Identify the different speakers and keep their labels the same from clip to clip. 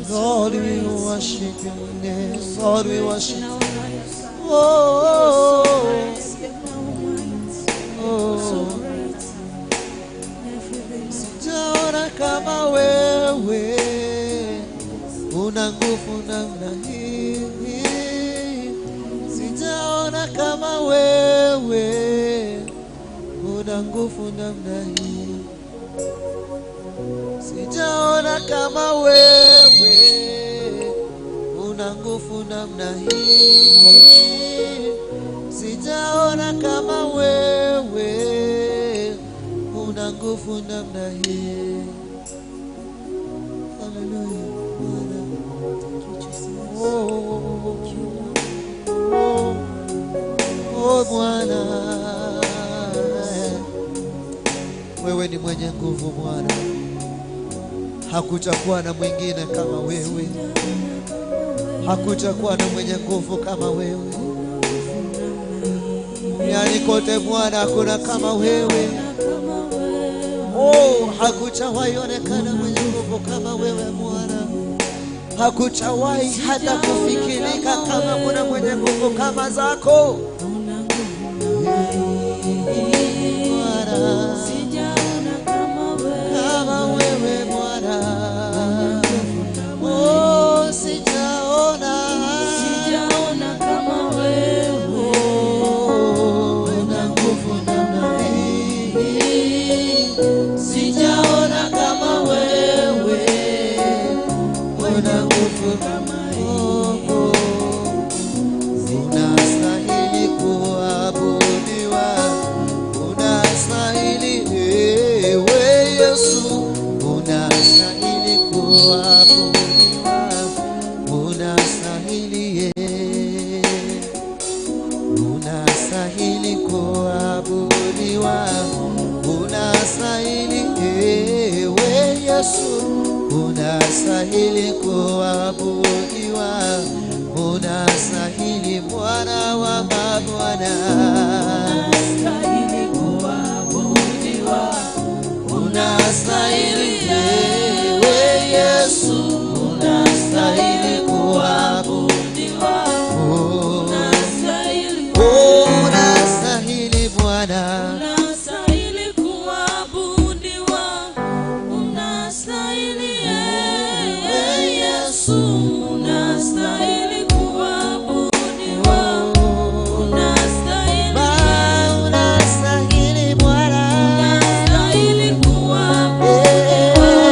Speaker 1: Lord, we worship your name. Lord, we worship you. Sijaona kama wewe, una nguvu namna hii. Sijaona kama wewe, una nguvu namna hii. Sijaona kama wewe, una nguvu namna hii. Sijaona kama wewe, una nguvu namna hii. Hallelujah. Oh Bwana, wewe ni mwenye nguvu Bwana. Hakutakuwa na mwingine kama wewe. Hakutakuwa na mwenye nguvu kama wewe. Duniani kote Bwana hakuna kama wewe. Hakutawahi onekana mwenye nguvu kama wewe Bwana. Hakutawahi hata kufikirika kama kuna mwenye nguvu kama zako. Bwana, sijaona kama wewe Bwana. Sijaona kama wewe. Una nguvu namna hii. Sijaona kama wewe. Una nguvu kama hii. Unastahili kuabudiwa. Unastahili ewe Yesu. Unastahili kuabudiwa. Unastahili unastahili kuabudiwa. Unastahili ewe Yesu. Unastahili kuabudiwa. Unastahili Bwana wa mabwana. Unastahili kuabudiwa. Unastahili ewe Yesu. Unastahili kuabudiwa. Unastahili Bwana. Unastahili kuabudiwa. Unastahili ewe Yesu. Unastahili kuabudiwa. Unastahili Bwana. Unastahili kuabudiwa.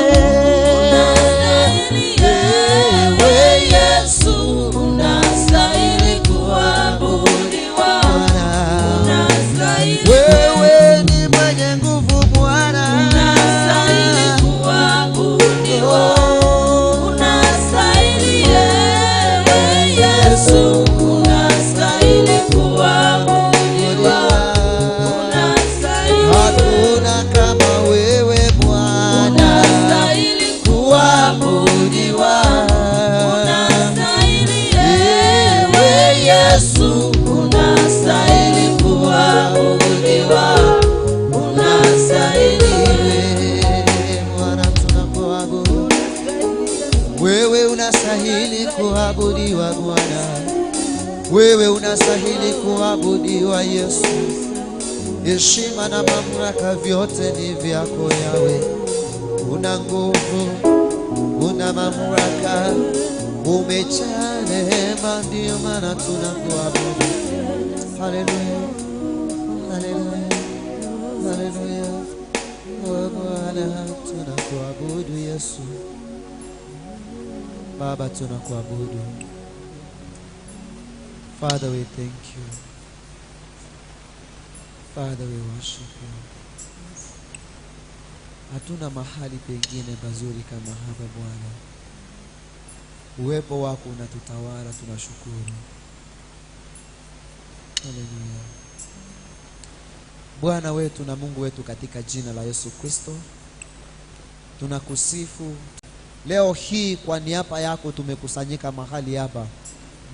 Speaker 1: Wewe unastahili kuabudiwa Bwana. Wewe unastahili kuabudiwa Yesu. Heshima na mamlaka vyote ni vyako Yawe. Una nguvu, una mamlaka, umejaa neema, ndio maana tunakuabudu. Haleluya, haleluya, haleluya. Oh Bwana, tunakuabudu Yesu. Baba, tunakuabudu. Father, we thank you. Father, we worship you. Hatuna mahali pengine pazuri kama hapa Bwana. Uwepo wako unatutawala, tunashukuru. Haleluya. Bwana wetu na Mungu wetu, katika jina la Yesu Kristo tunakusifu leo hii. Kwa niaba yako tumekusanyika mahali hapa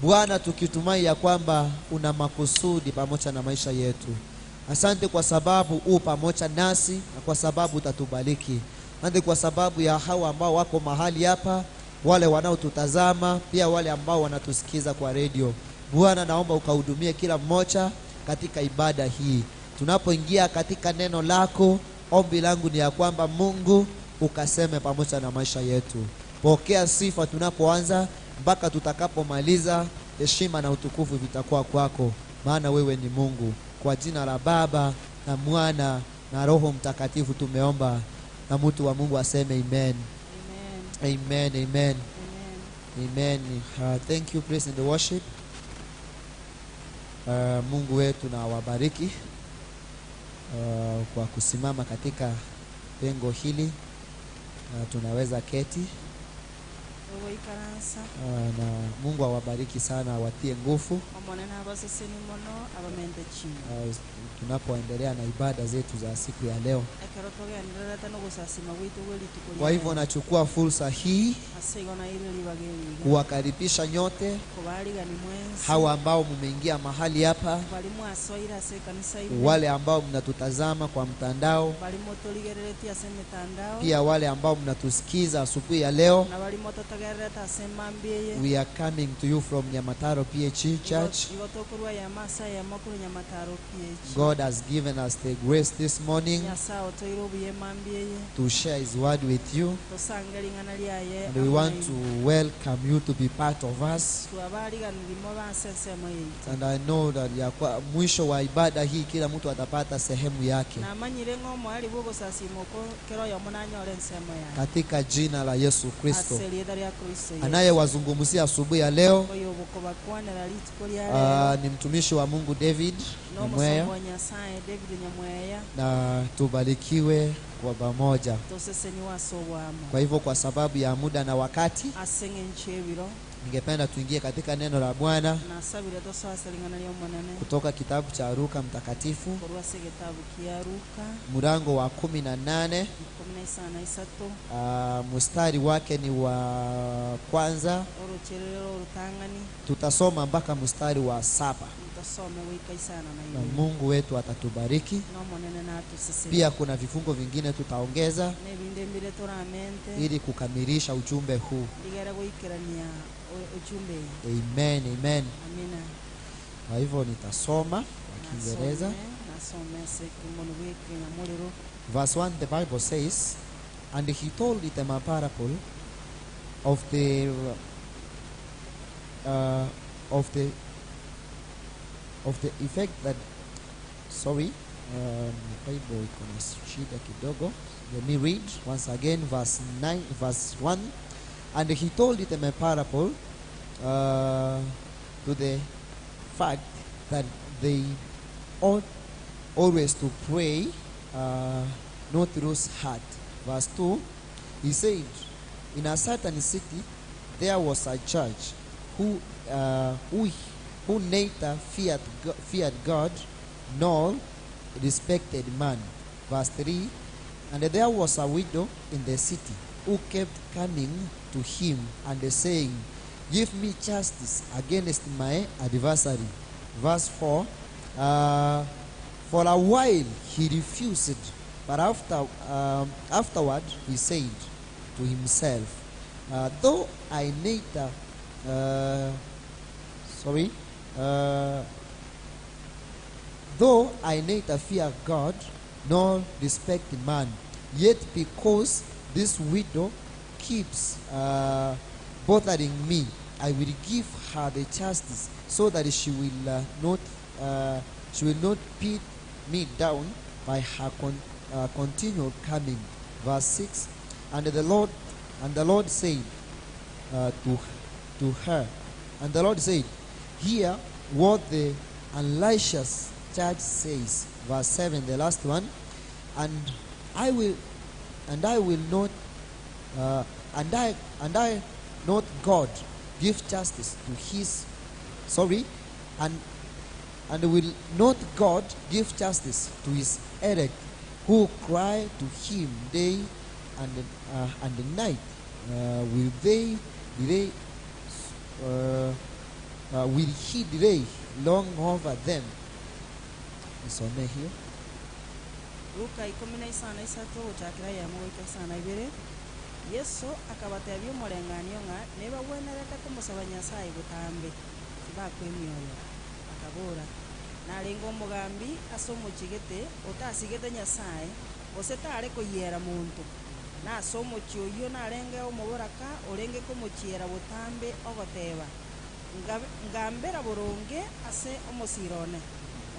Speaker 1: Bwana, tukitumai ya kwamba una makusudi pamoja na maisha yetu. Asante kwa sababu u pamoja nasi, na kwa sababu utatubariki. Asante kwa sababu ya hawa ambao wako mahali hapa, wale wanaotutazama, pia wale ambao wanatusikiza kwa radio. Bwana, naomba ukahudumie kila mmoja katika ibada hii. Tunapoingia katika neno lako, ombi langu ni ya kwamba Mungu ukaseme pamoja na maisha yetu. Pokea sifa tunapoanza mpaka tutakapomaliza. Heshima na utukufu vitakuwa kwako, maana wewe ni Mungu. Kwa jina la Baba na Mwana na Roho Mtakatifu tumeomba, na mtu wa Mungu aseme amen. Amen. Amen. Amen. Amen. Thank you, praise and the worship. Mungu wetu na wabariki kwa kusimama katika pengo hili. Tunaweza keti. Na Mungu awabariki sana, awatie nguvu tunapoendelea na ibada zetu za siku ya leo. Kwa hivyo nachukua fursa hii kuwakaribisha nyote hawa ambao mmeingia mahali hapa, wale ambao mnatutazama kwa mtandao, pia wale ambao mnatusikiza asubuhi ya leo. We are coming to you from Nyamataro P.A.G Church. God has given us the grace this morning to share His word with you, and we want to welcome you to be part of us. And I know that mwisho wa ibada hii kila mtu atapata sehemu yake, katika jina la Yesu Kristo. Anayewazungumzia asubuhi ya leo ni mtumishi wa Mungu David Nyamweya, na tubarikiwe kwa pamoja. Kwa hivyo kwa sababu ya muda na wakati, ningependa tuingie katika neno la Bwana kutoka kitabu cha Luka mtakatifu, mlango wa 18. Mstari wake ni wa kwanza. Tutasoma mpaka mstari wa 7. Na Mungu wetu atatubariki. Pia kuna vifungo vingine tutaongeza ili kukamilisha ujumbe huu. Amen. Amen. Kwa hivyo nitasoma kwa Kiingereza. Verse 1, the Bible says, and he told them a parable of the effect that, Bible iko shida kidogo. Let me read once again, verse 9, verse 1. And he told them a parable to the fact that they ought always to pray, not lose heart. Verse 2, he said, in a certain city there was a judge who neither feared God nor respected man. Verse 3, and there was a widow in the city who kept coming to him and saying, give me justice against my adversary. Verse 4, for a while he refused, but afterward he said to himself, though I neither though I neither fear God nor respect man, yet because this widow keeps bothering me, I will give her the justice, so that she will not beat me down by her continual coming. Verse 6. And the Lord said to her, and the Lord said, hear what the unrighteous judge says. Verse 7, the last one. And I not God give justice to his and will not God give justice to his elect, who cry to him day and night? Will he delay long over them? Isome hiyo
Speaker 2: Luka 15:3 uchakira ya mweke sana ibere. Yesu akabatebya omuleng'anio ng'a niba wenerete kumusaba Nyasaye butambe tibakwemyoyo akabura nalinga omugambi ase omochigete otasigete Nyasaye osetare koyera muntu nase omochi oyo narenge omoboraka orenge komochiera butambe ogoteba ngambera boronge ase omosirone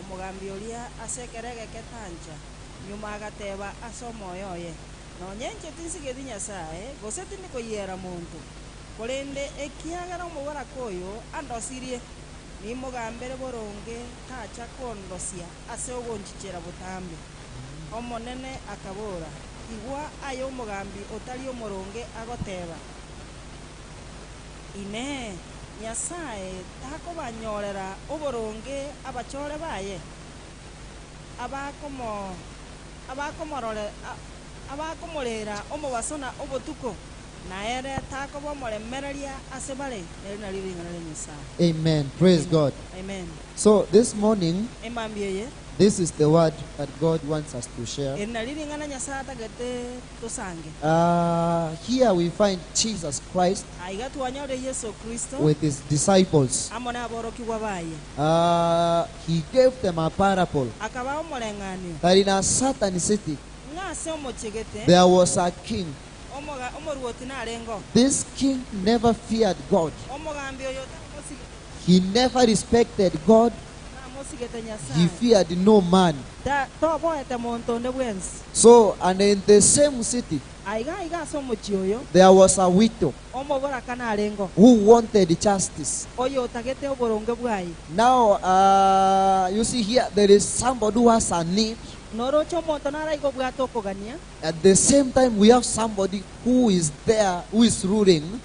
Speaker 2: omugambi oria ase kerege ketanja nyuma agateba ase omoyo oye nonyenche tinsigeti Nyasaye goseti nikoyera muntu korende ekiagera omoboraka oyo andosirie nimugambere boronge tacha kondosia ase ogonchichera butambe omonene akabora igwa ayo omugambi otari omoronge agoteba ine Nyasaye takobanyorera oboronge abachore baye abakomorera omobasona obotuko naere takobomoremereria ase bare nerina liringana Nyasaye.
Speaker 1: Amen. Praise God.
Speaker 2: Amen.
Speaker 1: So this morning,
Speaker 2: Emambie
Speaker 1: this is the word that God wants us to share. Here we find Jesus Christ with his disciples. He gave them a parable that in a certain city there was a king. This king never feared God. He never respected God. He feared no man. So, and in the same city, there was a widow who wanted justice. Now, you see here, there is somebody who has a need. At the same time, we have somebody who is there, who is ruling,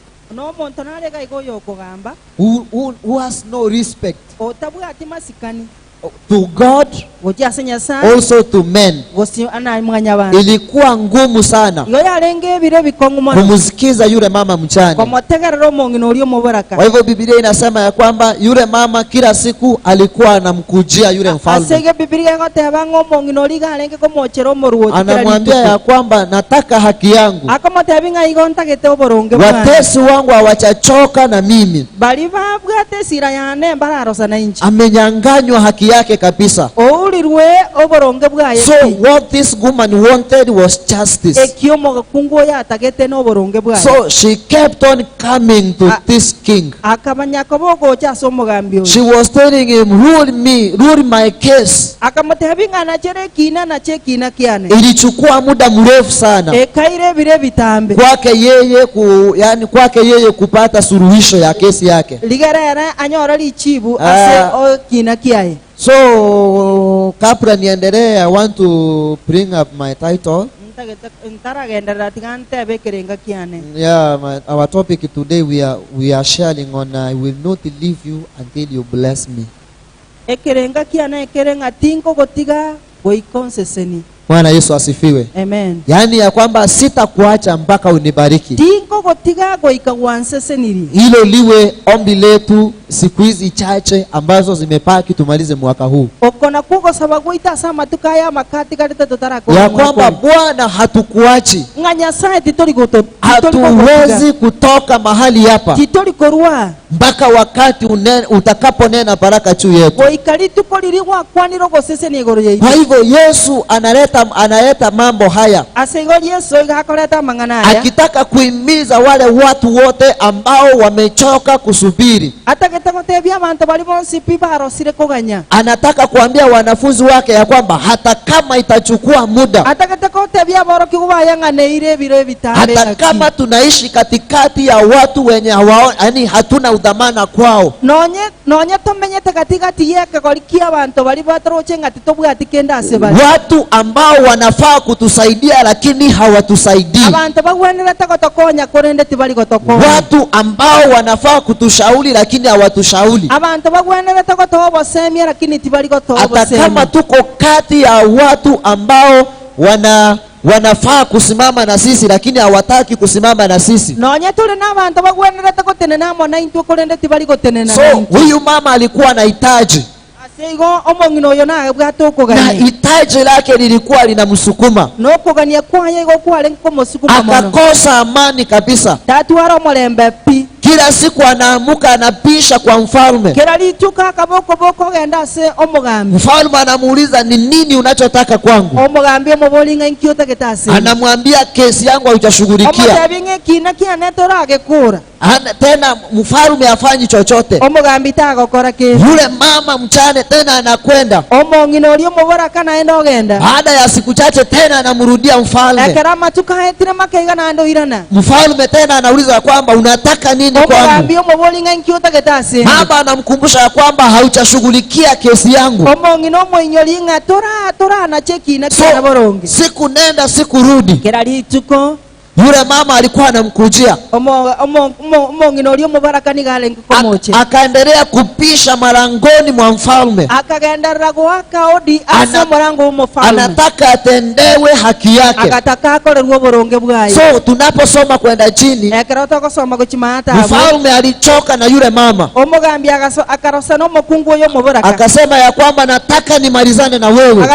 Speaker 1: who has no respect to God, also to men. Ilikuwa ngumu sana kumsikiza yule mama mchani. Kwa hivyo Biblia inasema ya kwamba yule mama kila siku alikuwa anamkujia yule mfalme, anamwambia ya kwamba nataka haki yangu, watesi wangu hawachachoka na mimi. Amenyanganywa haki yake kabisa. So what this woman wanted was justice. So she kept on coming to this king. She was telling him, rule me, rule my case. Ilichukua muda mrefu sana kwake yeye kupata suluhisho ya kesi yake. So kabla niendelee, I want to bring up my title. Yeah, our topic today we are sharing on I will not leave you until you bless me. Bwana Yesu asifiwe.
Speaker 2: Amen.
Speaker 1: Yani ya kwamba sitakuacha mpaka unibariki.
Speaker 2: niko gotiga goika wansese nili.
Speaker 1: Hilo liwe ombi letu siku hizi chache ambazo zimepaki tumalize mwaka huu.
Speaker 2: Okona kuko sababu itasama tukaya makati kaleta tutarako.
Speaker 1: Ya kwamba Bwana hatukuachi.
Speaker 2: Nyasaye titori goto.
Speaker 1: Hatuwezi kutoka mahali hapa.
Speaker 2: Titori korwa.
Speaker 1: Mpaka wakati utakaponena baraka juu yetu. Kwa hivyo Yesu analeta mambo haya. Akitaka kuhimiza wale watu wote ambao wamechoka kusubiri. Anataka kuambia wanafunzi wake ya kwamba hata kama itachukua muda, hata kama tunaishi katikati ya watu wenye yaani hatuna udhamana kwao,
Speaker 2: nonye tomenyete katikati yeke kolikia abantu bali bataroche ngati tobwati kenda asebali,
Speaker 1: watu ambao wanafaa kutusaidia lakini hawatusaidii,
Speaker 2: abantu bagwenera takotokonya korende tibali kotokonya,
Speaker 1: watu ambao wanafaa kutushauri lakini hawatushauri,
Speaker 2: abantu bagwenera takotobo semia lakini tibali kotobo semia.
Speaker 1: Hata kama tuko kati ya watu ambao wanafaa kusimama na sisi lakini hawataki kusimama na sisi. So huyu mama alikuwa anahitaji, na hitaji lake lilikuwa linamsukuma, akakosa amani kabisa. Kila siku anaamuka anapisha kwa mfalme. Mfalme anamuuliza ni nini unachotaka kwangu? Anamwambia kesi yangu haujashughulikia. Tena mfalme hafanyi chochote. Yule mama mchane tena anakwenda. Baada ya siku chache tena anamrudia mfalme. Mfalme tena anauliza kwamba unataka nini kwangu? Mama anamkumbusha ya kwamba haujashughulikia kesi yangu. So, siku nenda siku rudi. Yule mama alikuwa anamkujia. Akaendelea kupisha marangoni mwa mfalme. Anataka atendewe haki yake. So tunaposoma kwenda chini, mfalme alichoka na yule mama. Akasema ya kwamba nataka nimalizane na wewe.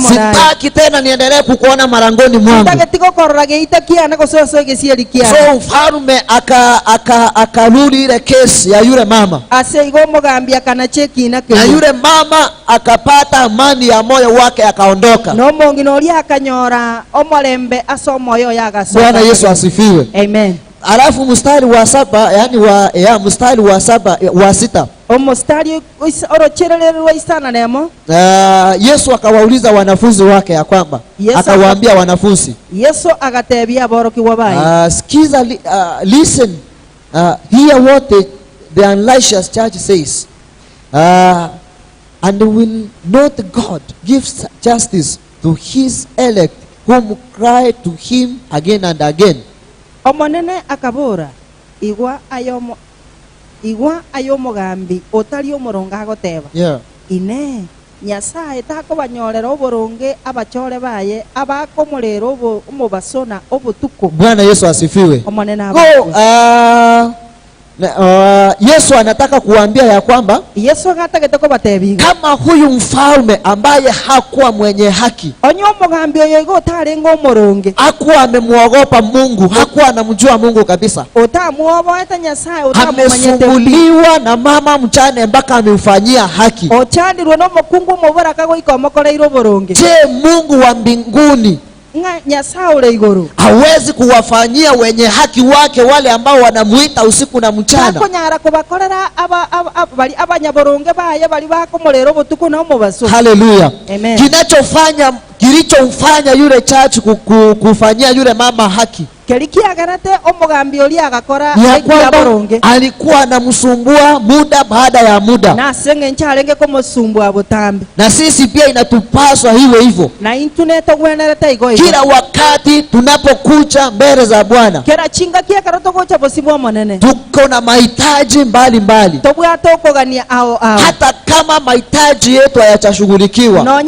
Speaker 1: Sitaki tena niendelee kukuona marangoni mwangu. So mfalme akarudi ile kesi ya yule mama. Na yule mama akapata amani ya moyo wake, akaondoka. Bwana Yesu asifiwe.
Speaker 2: Amen.
Speaker 1: Alafu mstari wa 7, yani mstari wa 7 wa 6. Yesu akawauliza wanafunzi wake ya kwamba, akawaambia wanafunzi,
Speaker 2: Yesu agatebia boroki wabai,
Speaker 1: skiza, listen, hear what the unrighteous church says, and will not God give justice to his elect whom cry to him again and again?
Speaker 2: Omonene akabora igwa ayomo gambi otali omoronga agoteba.
Speaker 1: Yeah.
Speaker 2: Ine Nyasaye tako banyorera oboronge abachore baye abakomorera omobasona obotuko.
Speaker 1: Bwana Yesu asifiwe.
Speaker 2: Omonene
Speaker 1: Yesu anataka kuambia ya kwamba
Speaker 2: Yesu agatagete ko batebi,
Speaker 1: kama huyu mfalme ambaye hakuwa mwenye haki,
Speaker 2: onyomogambi oyo igo tarengo omoronge,
Speaker 1: hakuwa amemuogopa Mungu, hakuwa anamjua Mungu kabisa,
Speaker 2: otamuoboeta Nyasaye,
Speaker 1: amesumbuliwa na mama mchane mpaka amemfanyia haki,
Speaker 2: ochandirwe no mokungu mobora kago ikomokoreiro boronge.
Speaker 1: Je, Mungu wa mbinguni hawezi kuwafanyia wenye haki wake wale ambao wanamuita usiku na mchana? Haleluya. Kilichomfanya yule church kufanyia yule mama haki, alikuwa anamsumbua muda baada ya muda, na sisi pia inatupaswa hiyo hivyo. Kila wakati tunapokuja mbele za Bwana, tuko na mahitaji mbalimbali. Hata kama mahitaji yetu hayatashughulikiwa,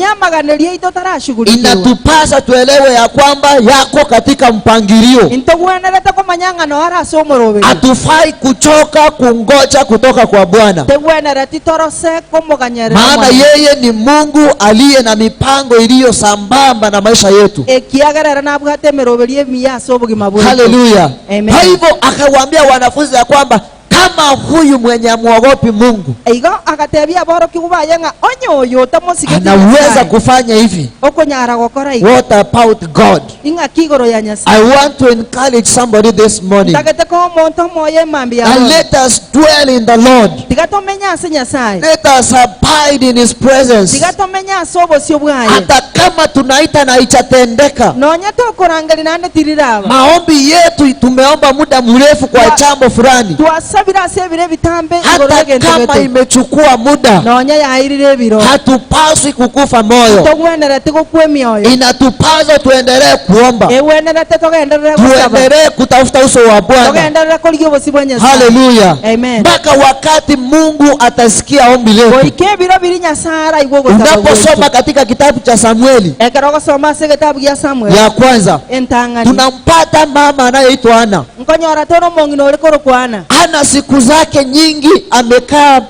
Speaker 1: inatupasa tuelewe ya kwamba yako katika mpangilio.
Speaker 2: intogwenerete kumanya no arase omoroberi
Speaker 1: Hatufai kuchoka kungoja kutoka kwa Bwana,
Speaker 2: tegwenerete torose kumuganyerera
Speaker 1: maana yeye ni Mungu aliye na mipango iliyo sambamba na maisha yetu.
Speaker 2: ekiagerera nabwate meroberi emiyaso obugima bwetu.
Speaker 1: Haleluya.
Speaker 2: Amen.
Speaker 1: Kwa hivyo akawaambia wanafunzi ya kwamba kama huyu mwenye muogopi Mungu
Speaker 2: eigo agatebia boro kigubaye nga onyoyo tamusige
Speaker 1: anaweza kufanya hivi,
Speaker 2: okonyara gokora igo
Speaker 1: what about God?
Speaker 2: inga kigoro ya Nyasaye.
Speaker 1: I want to encourage somebody this morning,
Speaker 2: Tagate ko monto moye mambi ya
Speaker 1: and let us dwell in the Lord.
Speaker 2: tigato menya ase Nyasaye,
Speaker 1: Let us abide in His presence.
Speaker 2: tigato menya sobo sio bwaye
Speaker 1: Hata kama tunaita na itatendeka.
Speaker 2: nonya to kurangeli nande tiriraba
Speaker 1: Maombi yetu tumeomba muda mrefu kwa jambo fulani,
Speaker 2: twasabira ase bire bitambe
Speaker 1: hata kama imechukua muda,
Speaker 2: nonya yairire biro
Speaker 1: hatupaswi kukufa moyo.
Speaker 2: togwenerete gokwe mioyo
Speaker 1: Inatupaswa tuendelee kuomba,
Speaker 2: ewenerete togenderere gusaba
Speaker 1: tuendelee kutafuta uso wa Bwana.
Speaker 2: togenderere kolio bosi Nyasaye.
Speaker 1: Haleluya.
Speaker 2: Amen.
Speaker 1: Mpaka wakati Mungu atasikia ombi letu.
Speaker 2: Oike biro biri Nyasaye igwo gusaba.
Speaker 1: Unaposoma katika kitabu cha Samueli
Speaker 2: ekero soma se kitabu ya Samuel
Speaker 1: ya kwanza,
Speaker 2: entangani
Speaker 1: tunampata mama anayeitwa Ana.
Speaker 2: nkonyora tono mongino olikoro kwana
Speaker 1: Ana siku zake nyingi amekaa,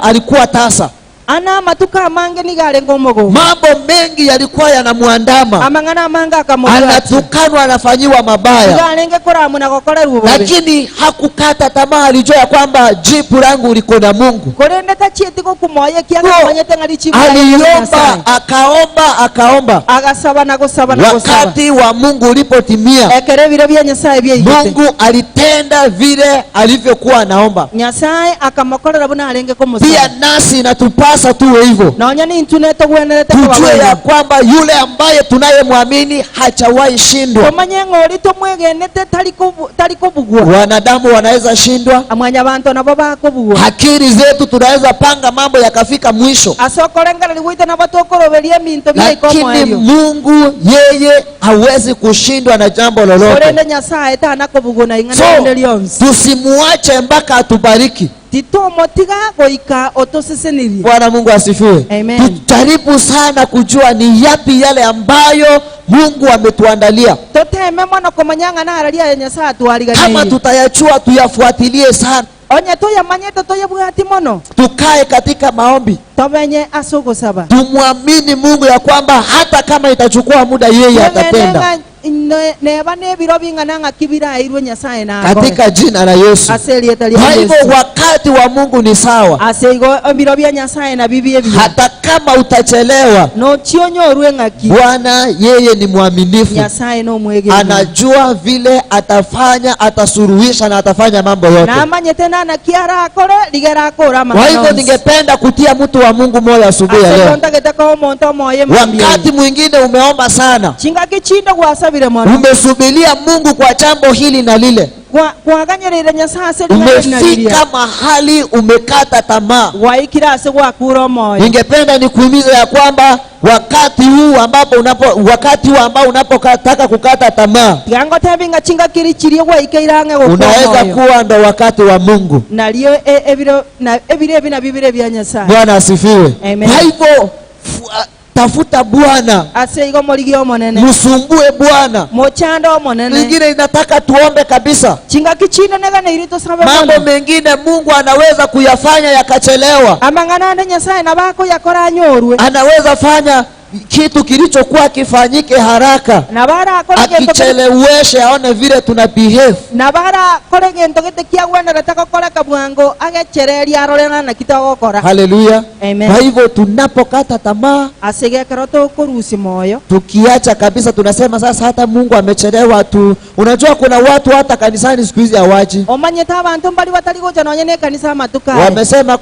Speaker 1: alikuwa tasa.
Speaker 2: ana matuka mange nigale ngomogo
Speaker 1: Mambo mengi yalikuwa yanamwandama,
Speaker 2: amangana manga akamogwa
Speaker 1: anatukanwa, anafanyiwa mabaya,
Speaker 2: ngalenge koramu na kokora rubo
Speaker 1: lakini hakukata tamaa. Alijua ya kwamba jibu langu liko na Mungu.
Speaker 2: korende tachieti ko kumoye kianga manyete ngari chibu
Speaker 1: Aliomba, akaomba.
Speaker 2: agasaba na gusaba na gusaba.
Speaker 1: Wakati wa Mungu ulipotimia,
Speaker 2: ekere biro bya Nyasaye bye
Speaker 1: Mungu alitenda vile alivyokuwa anaomba.
Speaker 2: Nyasaye akamokorera buna alenge ko musaba.
Speaker 1: Pia nasi natupasa tuwe hivyo,
Speaker 2: Naonya ni intuneto gwenerete
Speaker 1: tujue ya kwamba yule ambaye tunayemwamini hachawahi shindwa.
Speaker 2: komanye ngori to mwegenete taliko bugwa.
Speaker 1: Wanadamu wanaweza shindwa,
Speaker 2: Amwanya bantu nabo bakobugwa.
Speaker 1: akili zetu tunaweza panga mambo yakafika mwisho,
Speaker 2: Asokorengera liwite na batokoroberia minto bya ikomo
Speaker 1: lakini
Speaker 2: elio.
Speaker 1: Mungu yeye hawezi kushindwa na jambo lolote.
Speaker 2: Korende Nyasaye tana kobugwa na ingana
Speaker 1: So
Speaker 2: ndelions.
Speaker 1: tusimuache mpaka atubariki.
Speaker 2: Tito motiga goika otosesenirie.
Speaker 1: Bwana Mungu asifiwe.
Speaker 2: Amen.
Speaker 1: Tujaribu sana kujua ni yapi yale ambayo Mungu ametuandalia.
Speaker 2: Toteme mono komanyanga na aralia ya Nyasaye tualiga.
Speaker 1: Kama tutayachua tuyafuatilie sana.
Speaker 2: Onye to yamanyete to yabwati mono.
Speaker 1: Tukae katika maombi.
Speaker 2: Tobenye asoko saba.
Speaker 1: Tumwamini Mungu ya kwamba hata kama itachukua muda yeye atatenda.
Speaker 2: Neba nebiro bingana kibira irwe Nyasaye na
Speaker 1: Katika jina la Yesu. Kwa hivyo wakati wa Mungu ni sawa.
Speaker 2: Asego biro bya Nyasaye na bibi ebi.
Speaker 1: Hata kama utachelewa,
Speaker 2: No chionyo ruwe ngaki.
Speaker 1: Bwana yeye ni mwaminifu.
Speaker 2: Nyasaye no mwege.
Speaker 1: Anajua vile atafanya, atasuruhisha na atafanya mambo yote.
Speaker 2: Na amanyete na kiara akore ligera akora
Speaker 1: Kwa hivyo ningependa kutia mtu wa Mungu moyo asubuhi ya leo. Wakati mwingine umeomba sana,
Speaker 2: chinga kichindo gwasabire mwana,
Speaker 1: umesubiria Mungu kwa jambo hili na lile,
Speaker 2: kwaganyerera Nyasaye
Speaker 1: umefika mahali umekata tamaa.
Speaker 2: waikira ase gwakura moyo.
Speaker 1: Ningependa nikuhimize ya kwamba wakati huu ambao unapotaka kukata tamaa,
Speaker 2: Gango tebinga chinga kirichirie waikira nge
Speaker 1: unaweza kuwa ndo wakati wa Mungu.
Speaker 2: Nalio ebiro bina bibire bya Nyasaye.
Speaker 1: Bwana asifiwe.
Speaker 2: Amen.
Speaker 1: Kwa hivyo tafuta Bwana,
Speaker 2: ase igo moligio monene,
Speaker 1: msumbue Bwana.
Speaker 2: mochando monene.
Speaker 1: Mwingine inataka tuombe kabisa.
Speaker 2: Chinga kichindo nega na irito sabe
Speaker 1: Mambo mengine Mungu anaweza kuyafanya yakachelewa.
Speaker 2: amangana na Nyasaye na bako yakora nyorwe.
Speaker 1: Anaweza fanya kitu kilichokuwa kifanyike haraka,
Speaker 2: Nabara
Speaker 1: akicheleweshe aone vile tuna behave.
Speaker 2: Nabara kore gento gete kiagwana nataka kora kabwango agechereria arorena na kitagokora.
Speaker 1: Haleluya.
Speaker 2: Amen.
Speaker 1: Kwa hivyo tunapokata tamaa,
Speaker 2: Asige karoto korusi moyo,
Speaker 1: tukiacha kabisa, tunasema sasa hata Mungu amechelewa tu. Unajua kuna watu hata kanisani siku hizi hawaji.
Speaker 2: omanyeta abantu mbali batali gocha nonyene kanisa matuka.
Speaker 1: Wamesema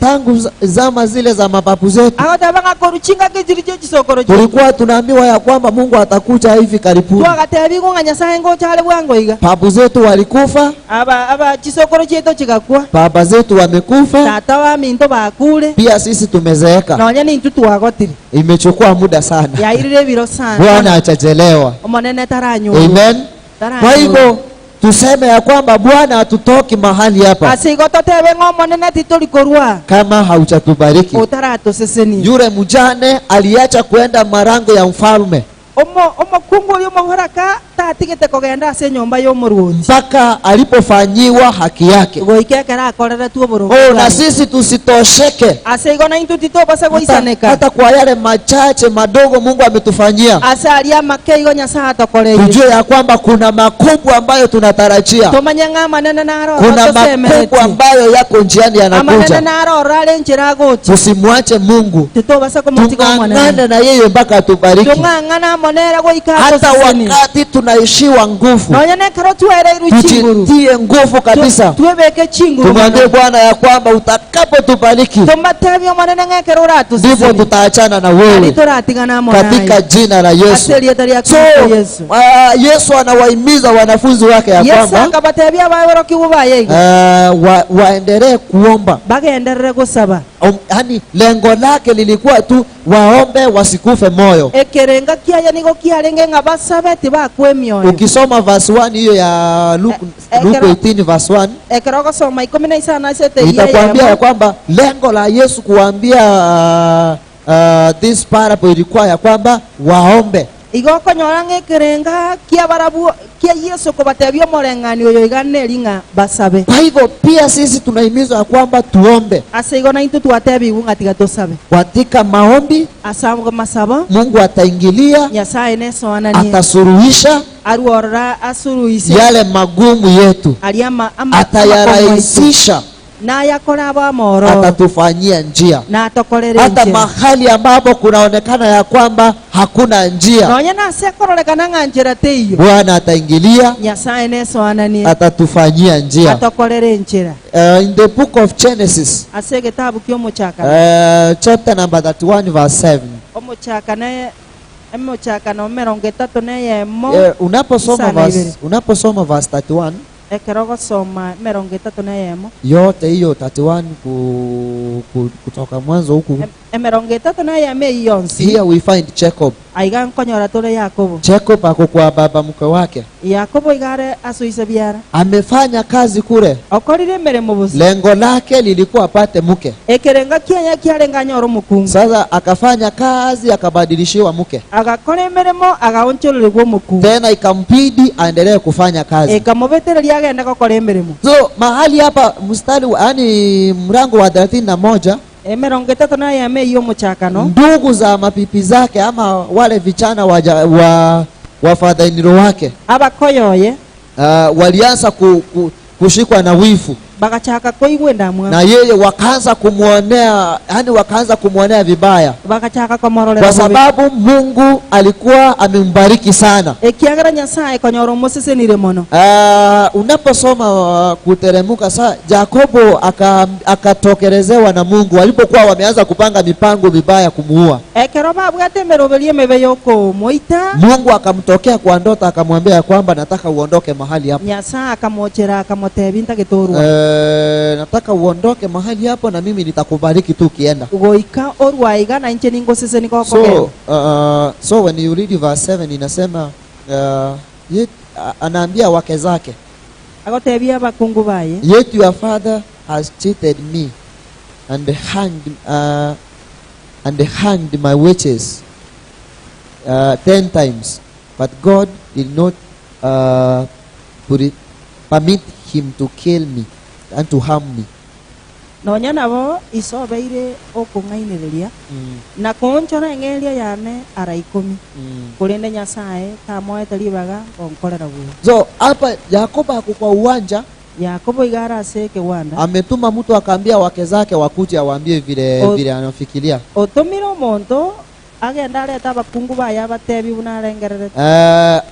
Speaker 1: tangu zama zile za mababu zetu
Speaker 2: Aho tabanga koruchinga kijiricho chisokoro.
Speaker 1: tulikuwa tunaambiwa ya kwamba Mungu atakuja hivi karibuni.
Speaker 2: Twagatebi ngo Nyasaye ngo chale bwango iga.
Speaker 1: Babu zetu walikufa,
Speaker 2: Aba chisokoro cheto chikakwa.
Speaker 1: baba zetu wamekufa,
Speaker 2: Tata wa minto bakule.
Speaker 1: pia sisi tumezeeka.
Speaker 2: Nonyene intutu wagotiri.
Speaker 1: Imechukua muda sana.
Speaker 2: Yairire biro sana.
Speaker 1: Bwana achachelewa.
Speaker 2: Omonene taranyo.
Speaker 1: Amen. Kwa hivyo tuseme ya kwamba Bwana hatutoki mahali hapa
Speaker 2: asigo totebe ngo monene titolikorwa
Speaker 1: kama haujatubariki.
Speaker 2: otarato seseni.
Speaker 1: Yule mjane aliacha kwenda marango ya mfalme.
Speaker 2: omukungu oyo mohoraka tatigete kogenda ase nyomba y'omurundi
Speaker 1: mpaka alipofanyiwa haki yake.
Speaker 2: goikekera akorere tu oborongo
Speaker 1: Na sisi tusitosheke
Speaker 2: ase igona intu titobasa goisaneka
Speaker 1: hata kwa yale machache madogo Mungu ametufanyia.
Speaker 2: ase aria make igo Nyasaye atokoreire.
Speaker 1: Tujue ya kwamba kuna makubwa ambayo tunatarajia.
Speaker 2: Tomanye ng'a manene naro
Speaker 1: Kuna makubwa ambayo yako njiani
Speaker 2: amanene
Speaker 1: yanakuja.
Speaker 2: naro rale njira gochi
Speaker 1: Tusimwache Mungu.
Speaker 2: titobasa kumutiga mwana
Speaker 1: Tung'ang'ane na yeye mpaka atubariki.
Speaker 2: tung'ang'ana monera goika
Speaker 1: Hata wakati tunaishiwa nguvu,
Speaker 2: nonya nekaro tuere iruchinguru
Speaker 1: tujitie nguvu kabisa.
Speaker 2: tuwebeke chinguru
Speaker 1: Tumwambie Bwana ya kwamba utakapotubariki
Speaker 2: tomatebyo manene ng'ekero ratu
Speaker 1: ndipo tutaachana na wewe
Speaker 2: turatigana mwana
Speaker 1: katika jina la Yesu.
Speaker 2: aseria taria
Speaker 1: So
Speaker 2: Yesu
Speaker 1: Yesu anawahimiza wanafunzi wake ya
Speaker 2: Yesu
Speaker 1: kwamba
Speaker 2: akabatebya abayoroki bubaye
Speaker 1: waendelee kuomba.
Speaker 2: bagenderere gusaba
Speaker 1: Yani lengo lake lilikuwa tu waombe wasikufe moyo.
Speaker 2: ekerenga kiaya nigo kiarenge ng'a basabe tibakwe emyoyo.
Speaker 1: Ukisoma verse 1 hiyo ya Luke 18 verse 1
Speaker 2: ekero gosoma 19 asete
Speaker 1: itakwambia ya kwamba lengo la Yesu kuambia this parable ilikuwa ya kwamba waombe.
Speaker 2: igo konyora ng'ekerenga kia barabu kia Yesu kubatebya omoreng'ani oyo iganeri ng'a basabe.
Speaker 1: Kwa hivyo pia sisi tunahimizwa ya kwamba tuombe.
Speaker 2: ase igo na intu twatebiwu ng'a tiga tusabe
Speaker 1: Katika maombi
Speaker 2: asabwo masaba
Speaker 1: Mungu ataingilia,
Speaker 2: Nyasaye nesoananie
Speaker 1: atasuruhisha
Speaker 2: aruorora asuruhise
Speaker 1: yale magumu yetu,
Speaker 2: aliama
Speaker 1: atayarahisisha,
Speaker 2: nayakora abamoro
Speaker 1: atatufanyia njia
Speaker 2: natokorere
Speaker 1: hata
Speaker 2: njira
Speaker 1: mahali ambapo kunaonekana ya kwamba hakuna njia.
Speaker 2: nonya nase kororekana ng'a njira teiyo
Speaker 1: Bwana ataingilia,
Speaker 2: Nyasaye nesoananie
Speaker 1: atatufanyia njia.
Speaker 2: atokorere njira.
Speaker 1: In the book of Genesis,
Speaker 2: ase gitabu kiomuchaka
Speaker 1: chapter number 31 verse 7,
Speaker 2: omuchaka ne emuchaka no 33
Speaker 1: unaposoma verse 31
Speaker 2: ekero gosoma 33
Speaker 1: yote hiyo 31 kutoka mwanzo huku,
Speaker 2: 33 yonsi
Speaker 1: here we find Jacob.
Speaker 2: aiga nkonyora tore Yakobo.
Speaker 1: Jacob ako kwa baba mke wake,
Speaker 2: Yakobo igare asuise biara
Speaker 1: amefanya kazi kule,
Speaker 2: okorire emeremo busa
Speaker 1: lengo lake lilikuwa apate mke.
Speaker 2: ekerenga kianya kiarenga nyoro mukungu
Speaker 1: Sasa akafanya kazi akabadilishiwa mke,
Speaker 2: agakora emeremo agaonchorerwa mukungu
Speaker 1: tena ikambidi aendelee kufanya kazi.
Speaker 2: ekamubetereria agenda gokora emeremo.
Speaker 1: So mahali hapa mstari yani mrango wa 31,
Speaker 2: 33 iyo muchakano
Speaker 1: ndugu za mapipi zake ama wale vichana wa father-in-law wake
Speaker 2: abakoyoye
Speaker 1: walianza kushikwa na wifu,
Speaker 2: bagachaka koigwenda mwa
Speaker 1: na yeye wakaanza kumwonea vibaya,
Speaker 2: bagachaka komororera
Speaker 1: kwa sababu Mungu alikuwa amembariki sana.
Speaker 2: ekiagara Nyasaye konyoro mosesenire mono.
Speaker 1: Unaposoma kuteremuka saa Yakobo akatokelezewa na Mungu walipokuwa wameanza kupanga mipango mibaya kumuua.
Speaker 2: Ekero babwate meroberie mebe yoko moita
Speaker 1: Mungu akamtokea kwa ndoto akamwambia kwamba nataka uondoke mahali hapo.
Speaker 2: Nyasaye akamochera akamotebi ntagetorwa
Speaker 1: nataka uondoke mahali hapo na mimi nitakubariki tu ukienda.
Speaker 2: goika orwaiga na inche ningosese nikoko.
Speaker 1: So when you read verse 7 inasema anaambia wake zake,
Speaker 2: agotebia abakungu baye,
Speaker 1: yet your father has cheated me and hanged my witches 10 times, but God did not permit him to kill me and to harm me.
Speaker 2: nonya nabo isobeire okung'ainiriria na konchora eng'eria yane ara 10 kulinde Nyasaye tamoete ribaga onkorera buo.
Speaker 1: So hapa Yakobo ako kwa uwanja,
Speaker 2: Yakobo igara ase kiwanda
Speaker 1: ametuma mtu akaambia wake zake wakuje awaambie vile anafikiria.
Speaker 2: otumire omonto agenda areta abakungu baye abatebi buna arengerere.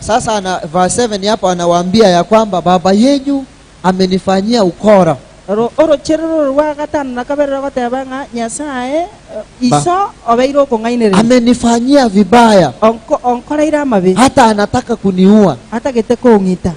Speaker 1: Sasa na verse 7 hapo anawaambia ya kwamba baba yenyu amenifanyia ukora.
Speaker 2: Orocherero rwa gatano nakaberera goteba ng'a Nyasaye iso obeire okung'ainiriria
Speaker 1: amenifanyia vibaya,
Speaker 2: onkoreire amabi
Speaker 1: hata anataka kuniua.
Speaker 2: hata gete kung'ita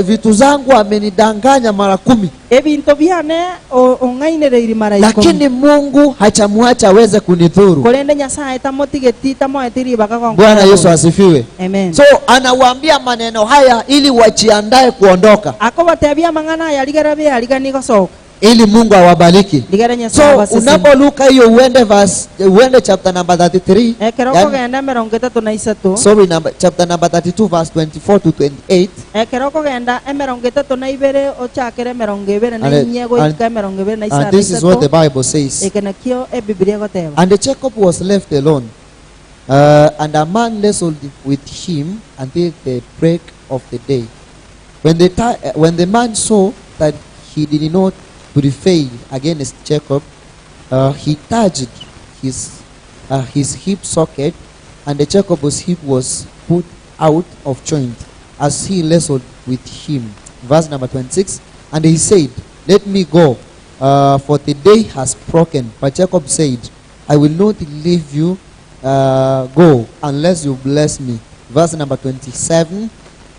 Speaker 1: Vitu zangu amenidanganya mara 10,
Speaker 2: ebinto biane ong'ainiririe mara 10,
Speaker 1: lakini Mungu hachamwacha aweze kunidhuru.
Speaker 2: kulinde Nyasaye tamotigeti tamoetiri baga.
Speaker 1: Bwana Yesu asifiwe.
Speaker 2: Amen.
Speaker 1: So anawaambia maneno haya ili wajiandae kuondoka.
Speaker 2: Akobotebia mang'ana yaligera be aligani gosoka
Speaker 1: ili Mungu awabariki.
Speaker 2: ligara Nyasaye
Speaker 1: So
Speaker 2: baseseni
Speaker 1: unapoluka hiyo uende chapter number 33.
Speaker 2: ekeroko genda 33
Speaker 1: Sorry, chapter number 32 verse 24 to 28.
Speaker 2: ekeroko genda 32 ochakere 24 goika 25
Speaker 1: And this is what the Bible says.
Speaker 2: ekenakio Biblia goteba.
Speaker 1: And Jacob was left alone, and a man wrestled with him until the break of the day. When the man saw that he did not prevail against Jacob, he touched his hip socket, and the Jacob's hip was put out of joint as he wrestled with him. Verse number 26. And he said, "Let me go, for the day has broken." But Jacob said, "I will not leave you go unless you bless me." Verse number 27.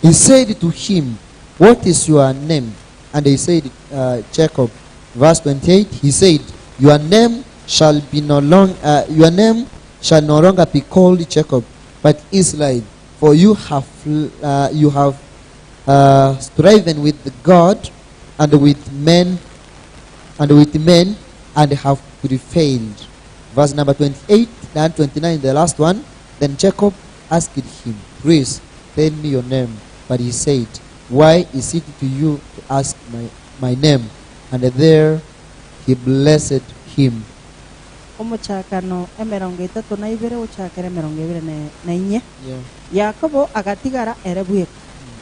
Speaker 1: He said to him, "What is your name?" And he said, Jacob. Verse 28. He said, "Your name shall no longer be called Jacob, but Israel, for you have striven with God and with men and have prevailed." Verse number 28 and 29, the last one. Then Jacob asked him, "Please tell me your name." But he said, "Why is it to you to ask my name?" And there he blessed him.
Speaker 2: Omuchakano 32 ochakere 24 Yakobo agatigara erebuye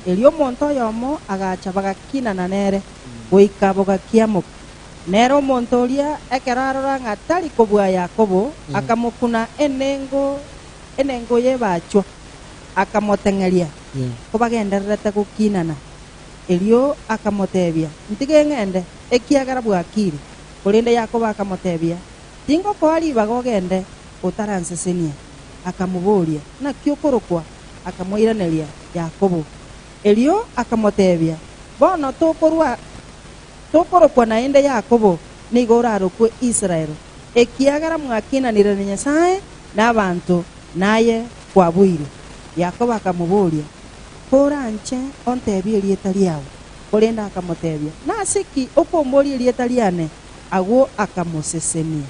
Speaker 2: elio monto yomo agacha bagakinana nere goika bogakiamo nero montoria ekerarora ngatari kobua Yakobo akamukuna enengo ye bacho akamotengeria kobagenderete gukinana elio akamotebia ntige ngende ekiagara bwakiri kolinde Yakobo akamotebia tingo kwali bagogende utaransesenia akamuboria na kyokorokwa akamoiraneria Yakobo elio akamotebia bono tokorokwa na ende Yakobo nigoraro kwe Israel ekiagara mwakinanira na Nyasaye n'abantu naye kwabwire Yakobo akamuboria koranche ontebia rieta liawo kolenda akamotebia nasiki okomboria rieta liane agwo akamosesenia.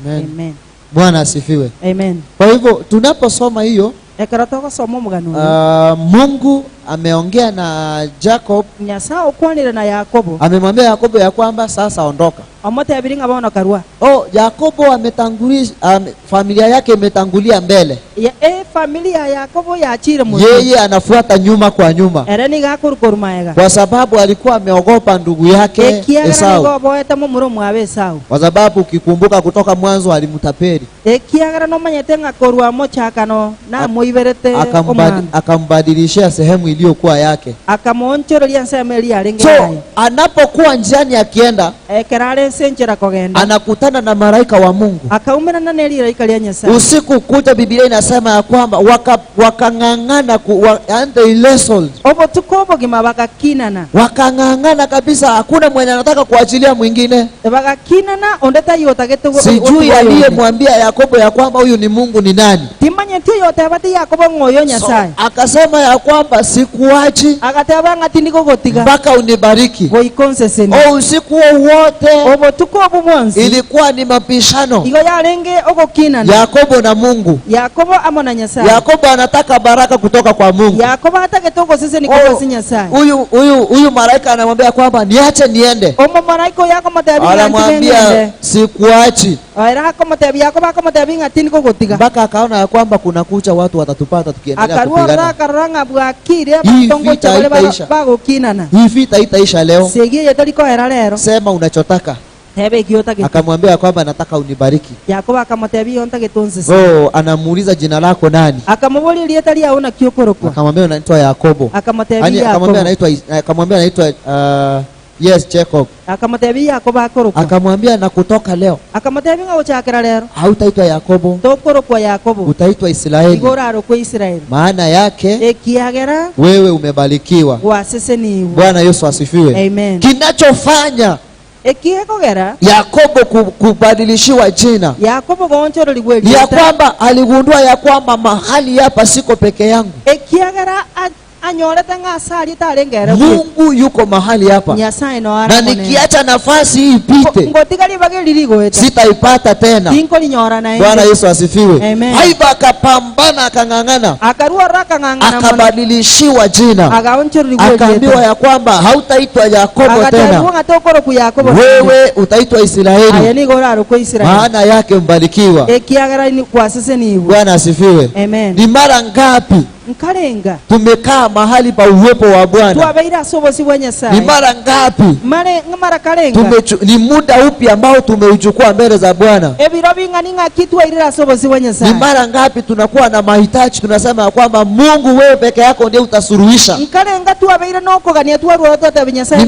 Speaker 1: Amen.
Speaker 2: Amen.
Speaker 1: Bwana asifiwe.
Speaker 2: Amen.
Speaker 1: Kwa hivyo tunaposoma hiyo
Speaker 2: ekaratoka somo mugano
Speaker 1: Mungu ameongea na Jacob,
Speaker 2: Nyasaye okwanira na Yakobo
Speaker 1: amemwambia Yakobo ya kwamba sasa ondoka.
Speaker 2: omotebiri ngabona karua
Speaker 1: Yakobo ametangulia, familia yake imetangulia mbele,
Speaker 2: familia ya Yakobo yaachire mu
Speaker 1: yeye anafuata nyuma kwa nyuma,
Speaker 2: ereni gakurukurumaega
Speaker 1: kwa sababu alikuwa ameogopa ndugu yake Esau. Kwa sababu ukikumbuka kutoka mwanzo alimtapeli,
Speaker 2: ekiagara no manyete ngakorwa mochakano na muiberete
Speaker 1: akambadilishia sehemu iliyokuwa yake,
Speaker 2: akamonchoreria semeli arenge.
Speaker 1: So anapokuwa njiani akienda,
Speaker 2: ekerare senchera kogenda,
Speaker 1: anakutana na malaika wa Mungu.
Speaker 2: Akaumena na neli malaika ya Nyasaye.
Speaker 1: Usiku kuja Biblia inasema ya kwamba wakangangana and they wrestled.
Speaker 2: Obo tukobo gimabaka kinana.
Speaker 1: Wakangangana kabisa, hakuna mwenye anataka kuachilia mwingine.
Speaker 2: Baka kinana ondeta yotageto.
Speaker 1: Sijui aliyemwambia Yakobo ya kwamba huyu ni Mungu ni nani.
Speaker 2: Timanye tu yote abati Yakobo ngoyo Nyasaye.
Speaker 1: So, akasema ya kwamba sikuachi
Speaker 2: akataba ngatindiko gotiga
Speaker 1: mpaka unibariki.
Speaker 2: Goikonseseni.
Speaker 1: Usiku wote
Speaker 2: obo tukobo mwanzi
Speaker 1: ilikuwa ni mapishano.
Speaker 2: Igo yarenge ogo kinana.
Speaker 1: Yakobo na Mungu.
Speaker 2: Yakobo amona Nyasaye.
Speaker 1: Yakobo anataka baraka kutoka kwa Mungu.
Speaker 2: Yakobo atake toko sisi ni kwa si Nyasaye.
Speaker 1: Huyu malaika anamwambia kwamba niache niende.
Speaker 2: Omo malaika yako matabi
Speaker 1: anamwambia sikuachi.
Speaker 2: Yako matabi Yakobo akamatabi ngatindiko gotiga.
Speaker 1: Mpaka akaona ya kwamba kuna kucha watu watatupata tukiendelea kupigana.
Speaker 2: Akaranga bwakire abatongo chale bago kinana.
Speaker 1: Hii vita itaisha leo.
Speaker 2: Segie yetoliko era lero.
Speaker 1: Sema unachotaka. Akamwambia kwamba nataka unibariki.
Speaker 2: Yakobo akamwambia onta getonse.
Speaker 1: Anamuuliza jina lako nani?
Speaker 2: Akamwambia lieta lia ona kiokorokwa.
Speaker 1: Akamwambia unaitwa Yakobo. Akamwambia anaitwa yes Jacob.
Speaker 2: Akamwambia Yakobo akorokwa.
Speaker 1: Akamwambia na kutoka leo.
Speaker 2: Akamwambia ngochakera lero.
Speaker 1: Hautaitwa Yakobo.
Speaker 2: Tokorokwa Yakobo.
Speaker 1: Utaitwa Israeli.
Speaker 2: Igoraro kwa Israeli.
Speaker 1: Maana yake
Speaker 2: ekiagera
Speaker 1: wewe umebarikiwa.
Speaker 2: Waseseni.
Speaker 1: Bwana Yesu asifiwe.
Speaker 2: Amen.
Speaker 1: Kinachofanya
Speaker 2: ekiekogera
Speaker 1: Yakobo kubadilishiwa jina
Speaker 2: Yakobo gonchoro ligweli
Speaker 1: ya kwamba aligundua ya kwamba mahali hapa siko peke yangu.
Speaker 2: Ekiagera anyorete ngasali talengere
Speaker 1: Mungu yuko mahali hapa.
Speaker 2: Nyasaye no
Speaker 1: Na
Speaker 2: ara
Speaker 1: nikiacha nafasi hii ipite,
Speaker 2: ngotikali bageligo eta
Speaker 1: sitaipata tena.
Speaker 2: tinko linyora na
Speaker 1: Bwana Yesu asifiwe.
Speaker 2: Amen.
Speaker 1: Haiba akapambana, akang'ang'ana,
Speaker 2: akarua raka ngangana
Speaker 1: akabadilishiwa jina,
Speaker 2: agaonchori
Speaker 1: akaambiwa ya kwamba hautaitwa Yakobo tena,
Speaker 2: ngatokoro ku Yakobo
Speaker 1: wewe utaitwa Israeli,
Speaker 2: ayani goraro ko Israeli
Speaker 1: maana yake mbarikiwa.
Speaker 2: ekiagara ni kwa sasa ni
Speaker 1: Bwana asifiwe.
Speaker 2: Amen.
Speaker 1: Ni mara ngapi
Speaker 2: nkalenga
Speaker 1: tumekaa mahali pa uwepo wa Bwana?
Speaker 2: twabeira sobosi bwa Nyasaye.
Speaker 1: Ni mara ngapi
Speaker 2: mara kalenga
Speaker 1: ni muda upi ambao tumeuchukua mbele za Bwana?
Speaker 2: ebiro bingani ngakitwa irira sobosi bwa Nyasaye.
Speaker 1: Ni mara ngapi tunakuwa na mahitaji, tunasema ya kwamba Mungu wewe peke yako ndiye utasuluhisha?
Speaker 2: nkalenga twabeira nokogania twarwo tote Nyasaye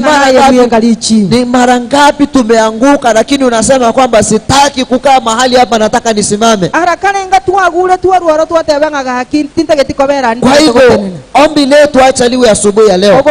Speaker 1: ni mara ngapi tumeanguka, lakini unasema kwamba sitaki kukaa mahali hapa, nataka nisimame?
Speaker 2: ara kalenga twagule twarwo tote banga hakini tintagetikobera.
Speaker 1: Kwa hivyo ombi letu acha liwe asubuhi ya leo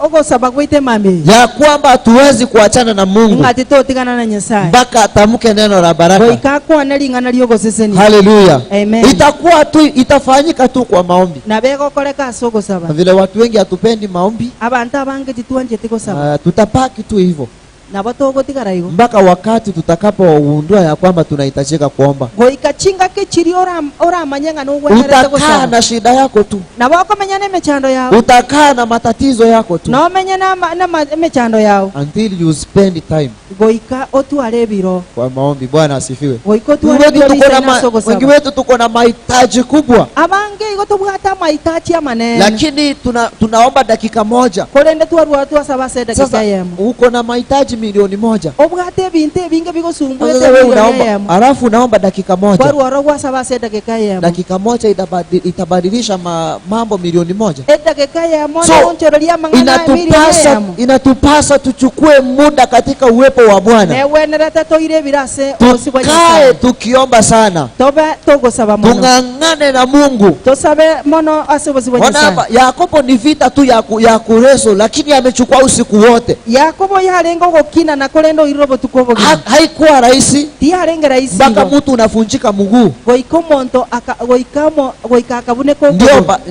Speaker 2: ogo sababu ite mami
Speaker 1: ya kwamba hatuwezi kuachana na Mungu
Speaker 2: ngati totigana na Nyasaye
Speaker 1: mpaka atamke neno la baraka.
Speaker 2: goikakwa nalingana lyogo seseni.
Speaker 1: Haleluya.
Speaker 2: Amen.
Speaker 1: Itakuwa tu, itafanyika tu kwa maombi.
Speaker 2: Na bego koleka sogo saba.
Speaker 1: Vile watu wengi hatupendi maombi,
Speaker 2: Abantu abange tituanje tiko saba.
Speaker 1: Tutapaki tu hivyo
Speaker 2: na batogo tigaraigo
Speaker 1: mpaka wakati tutakapoundua ya kwamba tunahitajika kuomba.
Speaker 2: Goikachinga ke chiri ora manyanga no
Speaker 1: Utakaa na shida yako tu,
Speaker 2: na bako menyane mechando yao,
Speaker 1: utakaa na matatizo yako tu,
Speaker 2: no menyana na mechando yao
Speaker 1: until you spend time
Speaker 2: goika otu alebiro
Speaker 1: kwa maombi. Bwana asifiwe.
Speaker 2: goiko tu alebiro
Speaker 1: Wengi wetu tuko na mahitaji kubwa,
Speaker 2: abange igoto bwata mahitaji ya maneno,
Speaker 1: lakini tunaomba dakika moja.
Speaker 2: kolende tu watu wasaba seda dakika yemo.
Speaker 1: Uko na mahitaji milioni moja,
Speaker 2: obwate binte binge bigo sumbu
Speaker 1: ete unaomba, alafu unaomba dakika moja.
Speaker 2: Waru waro wasaba seda dakika yemo.
Speaker 1: Dakika moja itabadilisha mambo milioni moja.
Speaker 2: Dakika yemo
Speaker 1: So, inatupasa tuchukue muda katika uwepo wa Bwana. Tukae tukiomba sana, tung'ang'ane na Mungu. Yakobo ni vita tu ya kureso, lakini amechukua usiku wote. Haikuwa rahisi, mpaka mtu unafunjika mguu,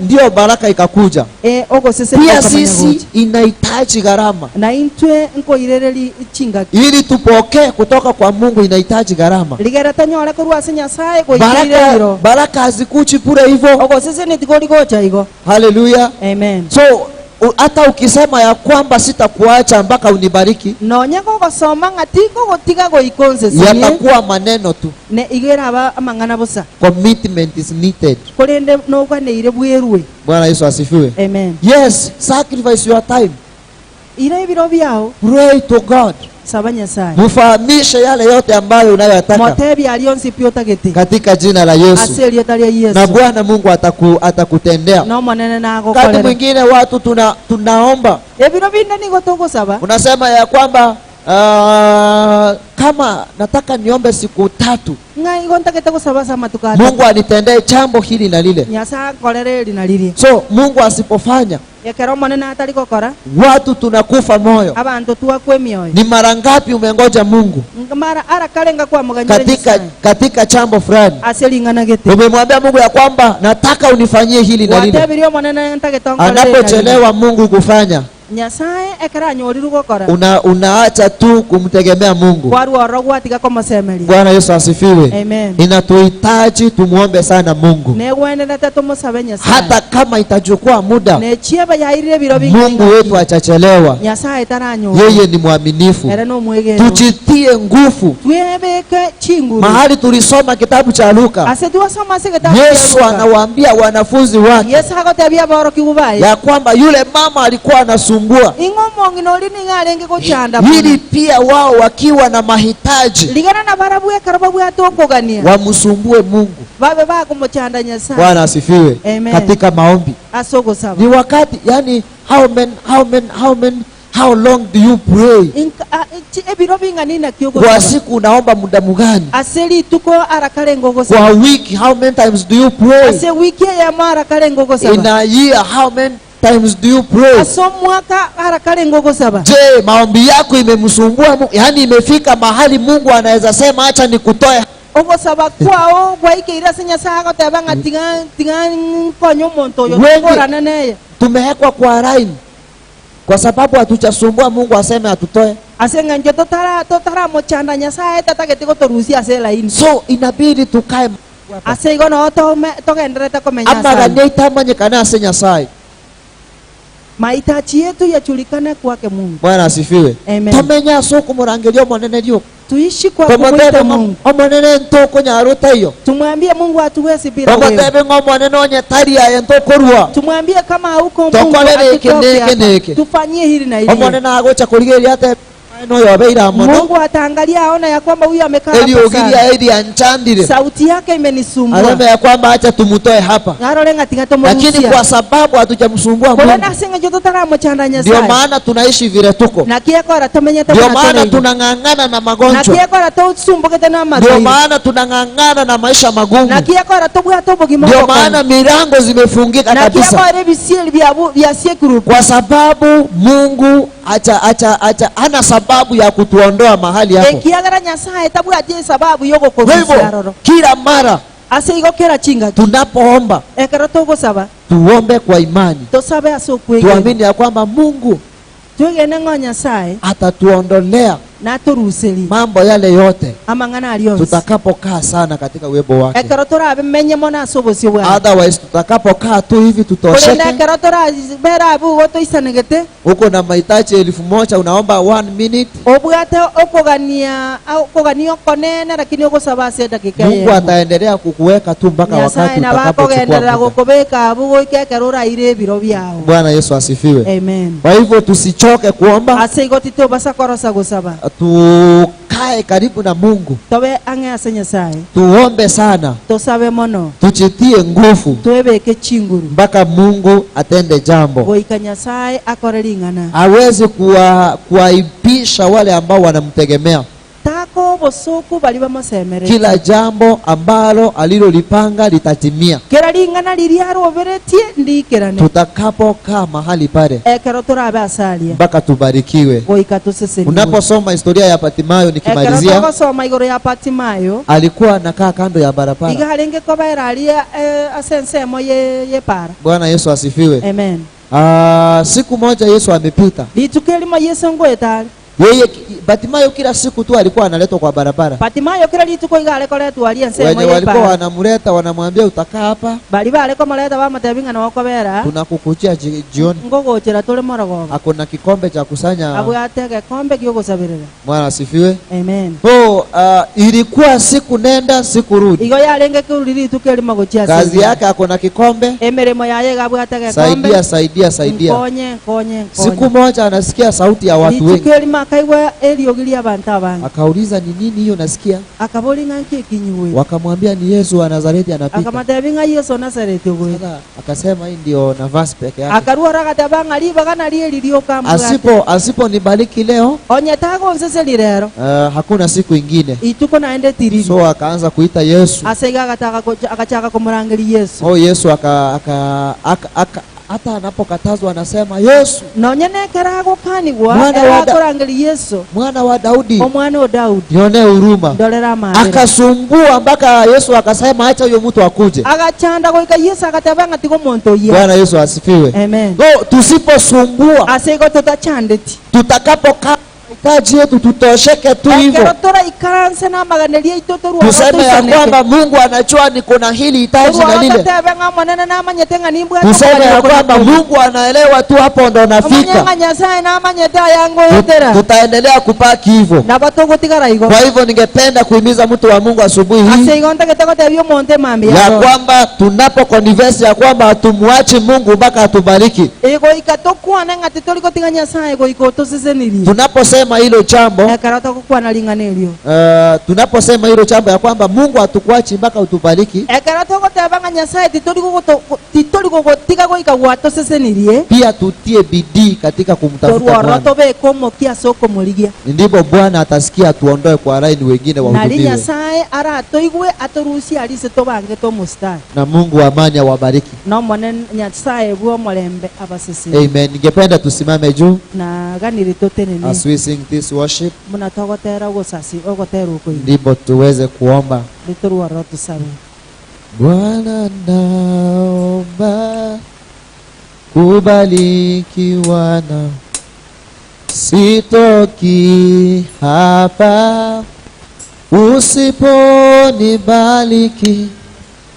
Speaker 1: ndio baraka ikakuja. Pia sisi inahitaji gharama, ili tupokee kutoka kwa Mungu inahitaji gharama. Baraka hazikuchi bure hivyo. Haleluya.
Speaker 2: Amen.
Speaker 1: So hata ukisema ya kwamba sitakuacha mpaka unibariki, yatakuwa maneno tu. Commitment is needed. Bwana Yesu asifiwe.
Speaker 2: Amen.
Speaker 1: Yes, sacrifice your time. Pray to God. Mufahamishe yale yote ambayo unayotaka katika jina la Yesu, na Bwana Mungu atakutendea. Wakati mwingine watu tunaomba, unasema ya kwamba kama nataka niombe siku 3 Mungu anitendee jambo hili na lile. So Mungu asipofanya, watu tunakufa moyo. Ni mara ngapi umengoja Mungu katika jambo fulani, umemwambia Mungu ya kwamba nataka unifanyie hili na lile, anapochelewa Mungu kufanya, unaacha tu kumtegemea Mungu. Bwana Yesu asifiwe.
Speaker 2: Amen.
Speaker 1: Inatuhitaji tumuombe sana Mungu, hata kama itachukua muda. Mungu wetu achachelewa, yeye ni mwaminifu. Tujitie nguvu. Mahali tulisoma kitabu cha Luka, Yesu anawaambia wanafunzi wake ya kwamba yule mama alikuwa anasumbua, ili pia wao wakiwa na mahitaji wamsumbue Mungu. Bwana asifiwe. Katika maombi ni wakati, yani how long do you pray? Kwa siku unaomba muda mgani? Kwa wiki how many times do you pray? In a year how many times do you pray? Je, maombi yako imemsumbua Mungu? Yani imefika mahali Mungu anaweza sema acha nikutoe
Speaker 2: ogosaba kwao gwaikeira ase nyasaye agoteba ng'a tiga nkonye omonto oyo
Speaker 1: Wengi-
Speaker 2: tukorane neye
Speaker 1: tumewekwa kwa line kwa sababu hatuchasumbua Mungu aseme atutoe,
Speaker 2: ase ng'encho totaramochanda nyasaye tatagete gotorusia ase elaini
Speaker 1: so inabidi tukae
Speaker 2: ase igo no togenderete komenya
Speaker 1: ama
Speaker 2: Nyasaye.
Speaker 1: gania itamanyikana ase Nyasaye.
Speaker 2: Mahitaji yetu yajulikane kwake Mungu.
Speaker 1: Bwana asifiwe.
Speaker 2: Amen.
Speaker 1: Tomenya ase okumurangeria omonene rio
Speaker 2: Tuishi kwa kumwita Mungu.
Speaker 1: omonene ntokonyarota iyo,
Speaker 2: Tumwambie Mungu hatuwezi bila wewe.
Speaker 1: omotebe ng'omonene onyetaria ye ntokorua,
Speaker 2: Tumwambie kama hauko Mungu
Speaker 1: Tokolere iki
Speaker 2: atutoke
Speaker 1: niki
Speaker 2: hapa.
Speaker 1: niki.
Speaker 2: Tufanyie hili na hili.
Speaker 1: omonene agocha kurigeria ate no yobeira mono
Speaker 2: Mungu ataangalia aona ya kwamba huyu amekaa
Speaker 1: eli
Speaker 2: hapa sana.
Speaker 1: ogiria eli anchandire
Speaker 2: Sauti yake imenisumbua.
Speaker 1: aleme ya kwamba acha tumutoe hapa,
Speaker 2: Ngaro lenga tingato
Speaker 1: lakini
Speaker 2: murusia.
Speaker 1: kwa sababu hatujamsumbua
Speaker 2: Kwa
Speaker 1: Mungu,
Speaker 2: nini asinga joto tara mochanda
Speaker 1: ndio
Speaker 2: Nyasaye?
Speaker 1: maana tunaishi vile tuko,
Speaker 2: Na kieko ara tomenyete
Speaker 1: ndio
Speaker 2: mwana
Speaker 1: maana
Speaker 2: tole.
Speaker 1: tunang'ang'ana na
Speaker 2: Na
Speaker 1: magonjwa,
Speaker 2: kieko ara tosumbukete na
Speaker 1: ndio
Speaker 2: madhaifu.
Speaker 1: maana tunang'ang'ana na maisha magumu,
Speaker 2: Na kieko ara tobwa tobogima.
Speaker 1: ndio maana milango zimefungika
Speaker 2: na kieko
Speaker 1: kabisa,
Speaker 2: ara bisiel bya siekuru.
Speaker 1: kwa sababu Mungu acha hana sababu ya kutuondoa mahali hapo.
Speaker 2: Ekiagara Nyasaye tabwa je sababu yoko
Speaker 1: Kwa hivyo
Speaker 2: kobisaroro.
Speaker 1: kila mara
Speaker 2: Ase igo kera chinga.
Speaker 1: tunapoomba
Speaker 2: Ekero togo saba.
Speaker 1: tuombe kwa imani,
Speaker 2: Tosabe aso kwege.
Speaker 1: tuamini ya kwamba Mungu
Speaker 2: Twegene ngo Nyasaye
Speaker 1: atatuondolea
Speaker 2: na turuseli.
Speaker 1: mambo yale yote
Speaker 2: Amangana alionsi.
Speaker 1: tutakapokaa sana katika uwepo wake.
Speaker 2: Ekero torabe menye mona asobosio bwa.
Speaker 1: Otherwise tutakapokaa tu hivi
Speaker 2: Kulenda
Speaker 1: tutosheke,
Speaker 2: ekero bera abu goto isanegete.
Speaker 1: uko na mahitaji 1000 unaomba 1 minute,
Speaker 2: Obwate okogania konene lakini okosaba ase dakika
Speaker 1: Mungu
Speaker 2: ye.
Speaker 1: ataendelea kukuweka tu mpaka wakati
Speaker 2: Nyasaye na bakogenderera
Speaker 1: utakapochukua muda.
Speaker 2: gokobeka abu goikekero uraire ebiro byao.
Speaker 1: Bwana Yesu asifiwe.
Speaker 2: Amen.
Speaker 1: Kwa hivyo tusichoke kuomba,
Speaker 2: Ase igo tito basa korosa gosaba.
Speaker 1: tukae karibu na Mungu,
Speaker 2: Tobe ange ase Nyasaye.
Speaker 1: tuombe sana,
Speaker 2: Tosabe mono.
Speaker 1: tuchitie nguvu
Speaker 2: Twebeke chinguru.
Speaker 1: mpaka Mungu atende jambo.
Speaker 2: Goika Nyasaye akore lingana.
Speaker 1: Hawezi kuwaipisha wale ambao wanamtegemea.
Speaker 2: Tako bosoku bali bamusemere.
Speaker 1: Kila jambo ambalo alilolipanga litatimia
Speaker 2: Kera lingana liriaroberetie ndikerane.
Speaker 1: tutakapokaa mahali pale
Speaker 2: Ekero torabe asalia.
Speaker 1: mpaka tubarikiwe.
Speaker 2: Goika tuseseni.
Speaker 1: Unaposoma historia ya Patimayo,
Speaker 2: Ekero
Speaker 1: nikimalizia,
Speaker 2: togosoma igoro ya Patimayo.
Speaker 1: alikuwa anakaa kando ya barabara.
Speaker 2: Iga harenge kobera ali asensemo ye para.
Speaker 1: Bwana Yesu asifiwe.
Speaker 2: Amen.
Speaker 1: Siku moja Yesu amepita,
Speaker 2: Litukelimo Yesu ngoetali.
Speaker 1: yeye Patimayo kila siku tu alikuwa analetwa kwa barabara.
Speaker 2: Patimayo kila lituko igale koletu ali ensemo
Speaker 1: Wenye
Speaker 2: ye
Speaker 1: walikuwa
Speaker 2: para.
Speaker 1: wanamleta wanamwambia utakaa hapa,
Speaker 2: Bali bale komoleta bamatebinga na wakobera.
Speaker 1: tunakukujia jioni.
Speaker 2: Ngogochera tole morogo.
Speaker 1: Akona kikombe cha kusanya.
Speaker 2: Abwatege kombe gyogosabirira.
Speaker 1: Bwana asifiwe.
Speaker 2: Amen.
Speaker 1: So ilikuwa siku nenda siku rudi,
Speaker 2: Igo yarenge kuriri tukelimo gochia.
Speaker 1: kazi yake akona kikombe,
Speaker 2: Emeremo yaye gabwatege kombe.
Speaker 1: saidia.
Speaker 2: Konye.
Speaker 1: Siku moja anasikia sauti ya watu wengi,
Speaker 2: Tukelimo akaigwa eliogilia abantu abangi.
Speaker 1: akauliza ni nini hiyo nasikia?
Speaker 2: Akabolinga nkikinyuwe.
Speaker 1: Wakamwambia ni Yesu wa Nazareti anapita.
Speaker 2: Akamatebinga Yesu Nazareti ogwe.
Speaker 1: Sasa akasema hii ndio nafasi peke yake,
Speaker 2: Akaruara katabanga liba kana lielilio kambwa.
Speaker 1: asiponibariki leo
Speaker 2: Onyetago nseseli rero.
Speaker 1: hakuna siku ingine.
Speaker 2: Ituko naende tiriri.
Speaker 1: So akaanza kuita Yesu.
Speaker 2: Asega akachaka kumurangeli Yesu.
Speaker 1: Oh, Yesu hata anapokatazwa anasema Yesu,
Speaker 2: Nonyene karago kanigwa
Speaker 1: Mwana wa
Speaker 2: kurangeli Yesu.
Speaker 1: mwana wa Daudi,
Speaker 2: Omwana wa Daudi.
Speaker 1: nione huruma.
Speaker 2: Ndolera maana.
Speaker 1: Akasumbua mpaka Yesu akasema acha huyo mtu akuje.
Speaker 2: Agachanda goika Yesu akatabanga tiko monto ye.
Speaker 1: Bwana Yesu asifiwe.
Speaker 2: Amen.
Speaker 1: Tusiposumbua,
Speaker 2: Asego tutachandeti.
Speaker 1: tutakapokaa mahitaji yetu tutosheke tu hivyo,
Speaker 2: Ekero ikaranse na maganelia itoto ruwa.
Speaker 1: tuseme ya kwamba Mungu anajua niko na hili hitaji na lile, tuseme ya kwamba Mungu anaelewa tu, hapo ndo nafika, tutaendelea kupaki hivyo. Kwa hivyo ningependa kuhimiza mtu wa Mungu asubuhi hii ya kwamba tunapo converse ya kwamba hatumwachi Mungu mpaka atubariki. Tunaposema hilo jambo, tunaposema hilo jambo ya kwamba Mungu hatukuachi mpaka utubariki, pia tutie bidii katika kumtafuta Bwana. Ndipo Bwana atasikia tuondoe kwa laini, wengine wahudumiwe. Na Mungu wa amani awabariki. Amen. Ningependa tusimame juu
Speaker 2: na ganiri totenene
Speaker 1: as we sing this worship,
Speaker 2: munatogotera gusasi ogotera ukoi
Speaker 1: ndipo tuweze kuomba.
Speaker 2: liturwa rotu sabe.
Speaker 1: Bwana naomba kubarikiwa na sitoki hapa usiponibariki.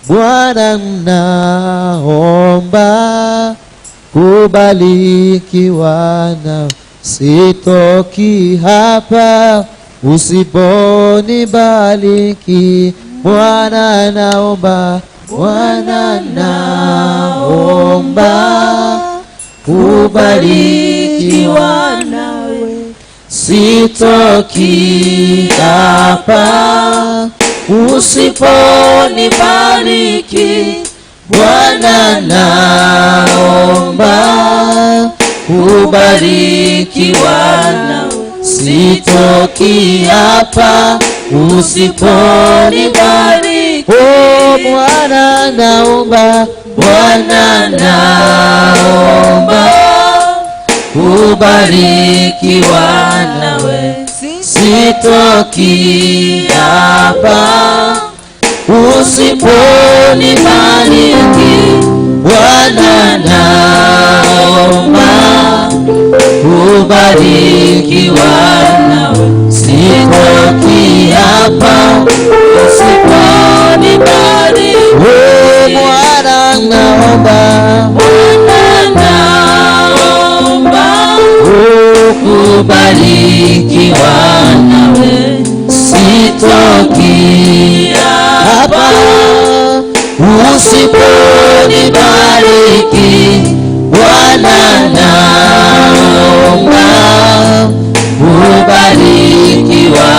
Speaker 1: Bwana naomba kubarikiwa na sitoki hapa usiponibariki. Bwana naomba, Bwana naomba kubarikiwa nawe, sitoki hapa usiponibariki. Bwana naomba kubarikiwa nawe, sitoki hapa usiponibariki. Oh, Bwana naomba, Bwana naomba kubarikiwa nawe, sitoki hapa usiponibariki. Bwana naomba kubarikiwa nawe, sitoki hapa usiponibariki. Oh, Bwana naomba, Bwana naomba kubarikiwa nawe, sitoki hapa usiponibariki. Bwana naomba kubarikiwa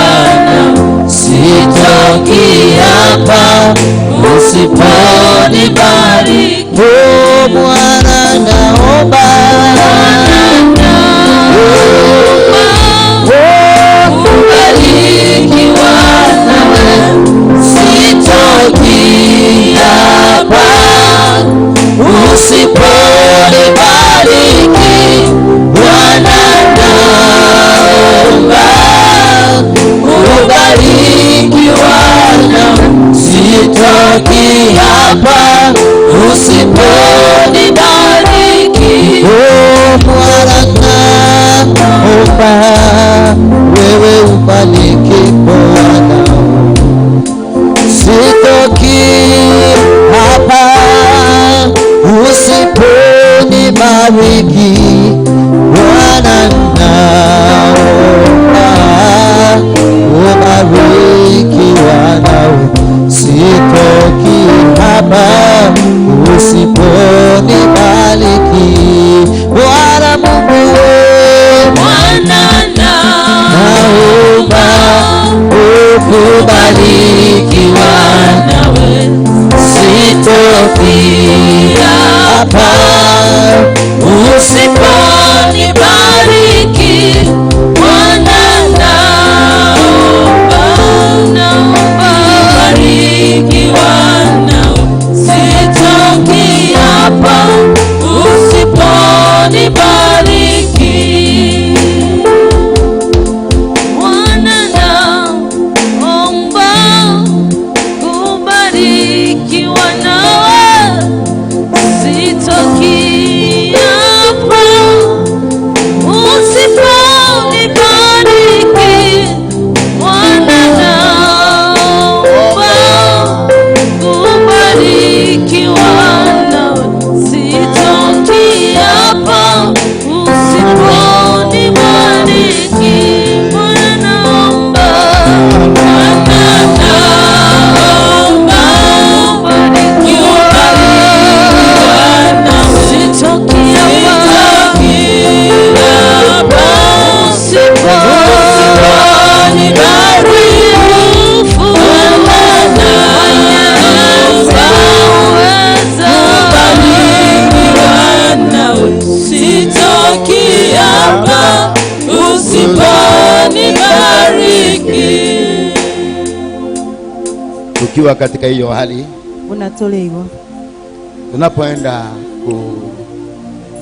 Speaker 1: nawe, sitoki hapa usiponibariki. Oh, Bwana naomba, kubarikiwa nawe, sitoki hapa usiponibariki. Bwana naomba kubarikiwa nawe, sitoki hapa usiponibariki. Oh, Bwana naomba wewe ubariki Bwana, sitoki hapa usiponibariki. Bwana naomba kubarikiwa nawe, sitoki hapa usiponibariki. Bwana Mungu wewe, Bwana naomba kubarikiwa nawe, sitoki hapa usiponibariki. Bwana naomba kubarikiwa nawe, sitoki hapa usiponibariki. Bwana naomba kubarikiwa nawe, sitoki hapa usiponibariki. Bwana naomba kubarikiwa nawe, sitoki hapa usiponibariki. Bwana naomba, Bwana naomba kubarikiwa nawe, sitoki hapa
Speaker 3: Tukiwa katika hiyo hali,
Speaker 2: unatolewa
Speaker 3: tunapoenda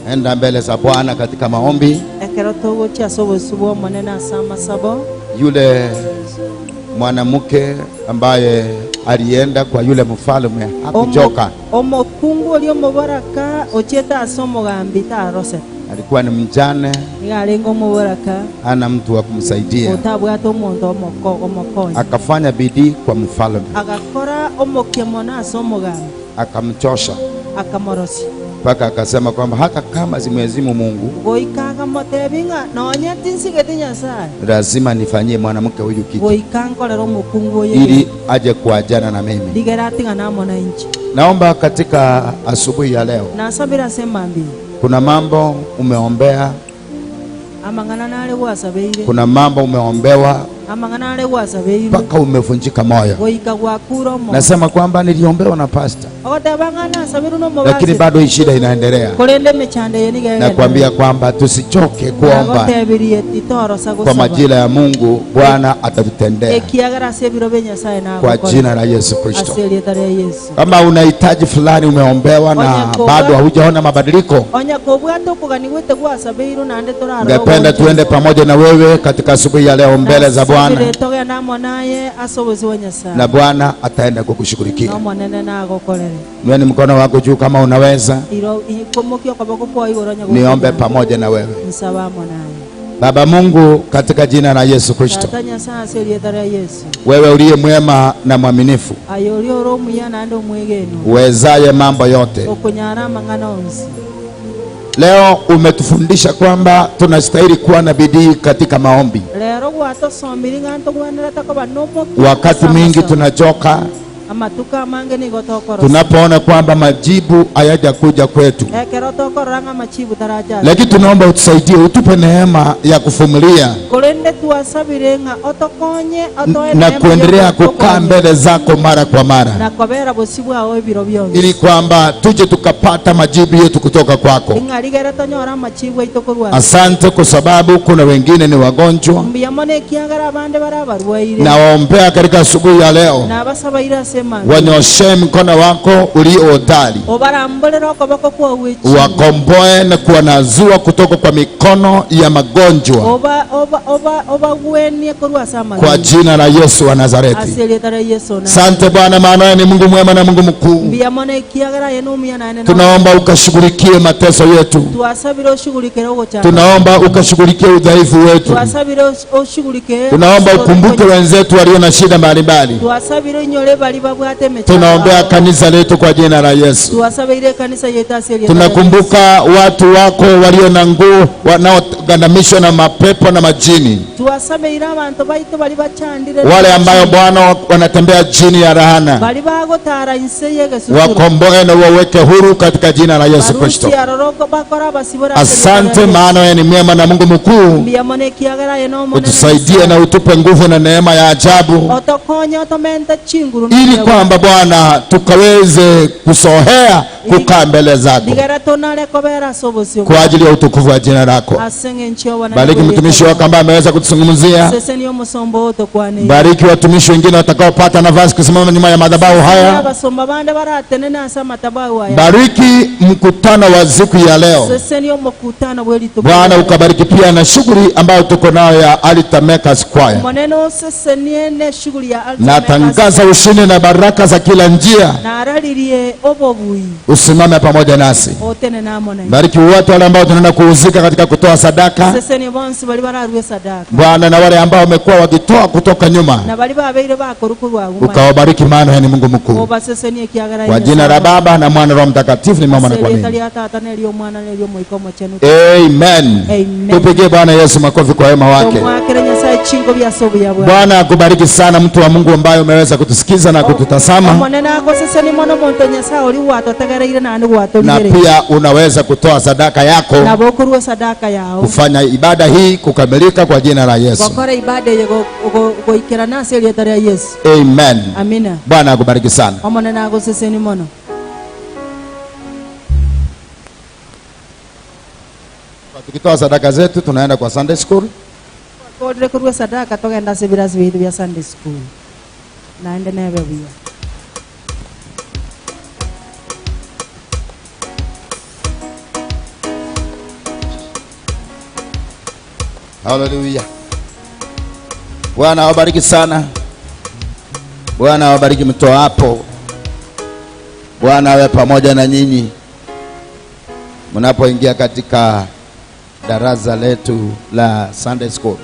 Speaker 3: kuenda mbele za Bwana katika maombi,
Speaker 2: ekero togokia sobosubwa omonene ase amasabo.
Speaker 3: Yule mwanamke ambaye alienda kwa yule mfalme hakuchoka.
Speaker 2: Omokungu oli omoboraka ochieta ase omogambi tarose.
Speaker 3: Alikuwa ni mjane,
Speaker 2: Igarengo omoboraka
Speaker 3: ana mtu wa kumsaidia.
Speaker 2: otabwate omonto omokonya.
Speaker 3: Akafanya bidii kwa mfalme,
Speaker 2: Agakora omokemona ase omogambi.
Speaker 3: akamchosha
Speaker 2: Akamorosi.
Speaker 3: mpaka akasema kwamba hata kama zimezimu Mungu,
Speaker 2: Goikaga motebinga nonya tinsigete Nyasaye.
Speaker 3: lazima nifanyie mwanamke huyu kitu
Speaker 2: Goikankorera omokungu oyo.
Speaker 3: ili aje kuajana na mimi.
Speaker 2: Digeratinga namona inchi.
Speaker 3: Naomba katika asubuhi ya leo,
Speaker 2: Nasabira semambi.
Speaker 3: kuna mambo umeombea,
Speaker 2: Amangana nale wasabeire.
Speaker 3: kuna mambo umeombewa
Speaker 2: Amangana nale wasabeire.
Speaker 3: mpaka umevunjika moyo.
Speaker 2: Goika gwakura mo.
Speaker 3: Nasema kwamba niliombewa na pastor,
Speaker 2: Otabangana sabiru no mobasi.
Speaker 3: lakini bado hii shida inaendelea.
Speaker 2: Kolende mechande yenige.
Speaker 3: Nakwambia kwamba tusichoke kuomba kwa majira ya Mungu. Bwana atatutendea
Speaker 2: Ekiagara sebiro beNyasaye na
Speaker 3: kwa jina la Yesu Kristo.
Speaker 2: Asilietare Yesu.
Speaker 3: Kama unahitaji fulani umeombewa na bado haujaona mabadiliko,
Speaker 2: Onya kobwato kuganiwete kwa sabiru na ande toraro.
Speaker 3: ningependa tuende pamoja na wewe katika asubuhi ya leo mbele za Bwana, na Bwana ataenda kukushughulikia. Niweni mkono wako juu kama unaweza, niombe pamoja na wewe. Baba Mungu, katika jina la Yesu Kristo, wewe uliye mwema na mwaminifu, uwezaye mambo yote, leo umetufundisha kwamba tunastahili kuwa na bidii katika maombi. Wakati mwingi tunachoka tunapoona kwamba majibu hayajakuja kwetu, lakini tunaomba utusaidie, utupe neema ya kuvumilia na kuendelea kukaa mbele zako mara kwa mara, ili kwamba tuje tukapata majibu yetu kutoka kwako. Asante kwa sababu kuna wengine ni wagonjwa, na waombea katika asubuhi ya leo, wanyoshe mkono wako ulio hodari, wakomboe na kuwanazua kutoka kwa mikono ya magonjwa kwa jina la Yesu wa Nazareti. Asante Bwana, maana ni Mungu mwema na Mungu mkuu. Tunaomba ukashughulikie mateso yetu, tunaomba ukashughulikie udhaifu wetu, tunaomba ukumbuke wenzetu walio na shida mbalimbali. Tunaombea kanisa letu kwa jina la Yesu. Tunakumbuka watu wako walio na nguvu, wanaogandamishwa na mapepo na majini, wale ambao Bwana wanatembea chini ya rahana, wakomboe na waweke huru katika jina la Yesu Kristo. Asante, maana wewe ni mwema na Mungu mkuu. Utusaidie na utupe nguvu na neema ya ajabu, ili kwamba Bwana tukaweze kusohea kukaa mbele zako kwa ajili ya utukufu wa jina lako. Bariki mtumishi wako ambaye ameweza kutuzungumzia. Bariki watumishi wengine watakaopata nafasi kusimama nyuma ya madhabahu haya. Bariki mkutano wa siku ya leo Bwana, ukabariki pia na shughuli ambayo tuko nayo ya Altar Makers Choir. Na tangaza ushindi na baraka za kila njia, usimame pamoja nasi. Bariki wote wale ambao tunaenda kuhusika katika kutoa sadaka Bwana, na wale ambao wamekuwa wakitoa kutoka nyuma, ukawabariki, maana ni Mungu mkuu. Kwa jina la Baba na Mwana na Roho Mtakatifu nimeomba na kuamini. Amen. Tupigie Bwana Yesu makofi kwa wema wake. Bwana akubariki sana mtu wa Mungu ambaye umeweza kutusikiza na kututazama. Na pia unaweza kutoa sadaka yako kufanya ibada hii kukamilika kwa jina la Yesu. Amen.
Speaker 2: Amina.
Speaker 3: Bwana akubariki sana. Tukitoa sadaka zetu tunaenda kwa Sunday school.
Speaker 2: Sadaka togenda sebirasi vitu vya Sunday school. Naende nebe bia.
Speaker 3: Haleluya. Bwana awabariki sana. Bwana awabariki mtoa hapo. Bwana awe pamoja na nyinyi mnapoingia katika darasa letu la Sunday School.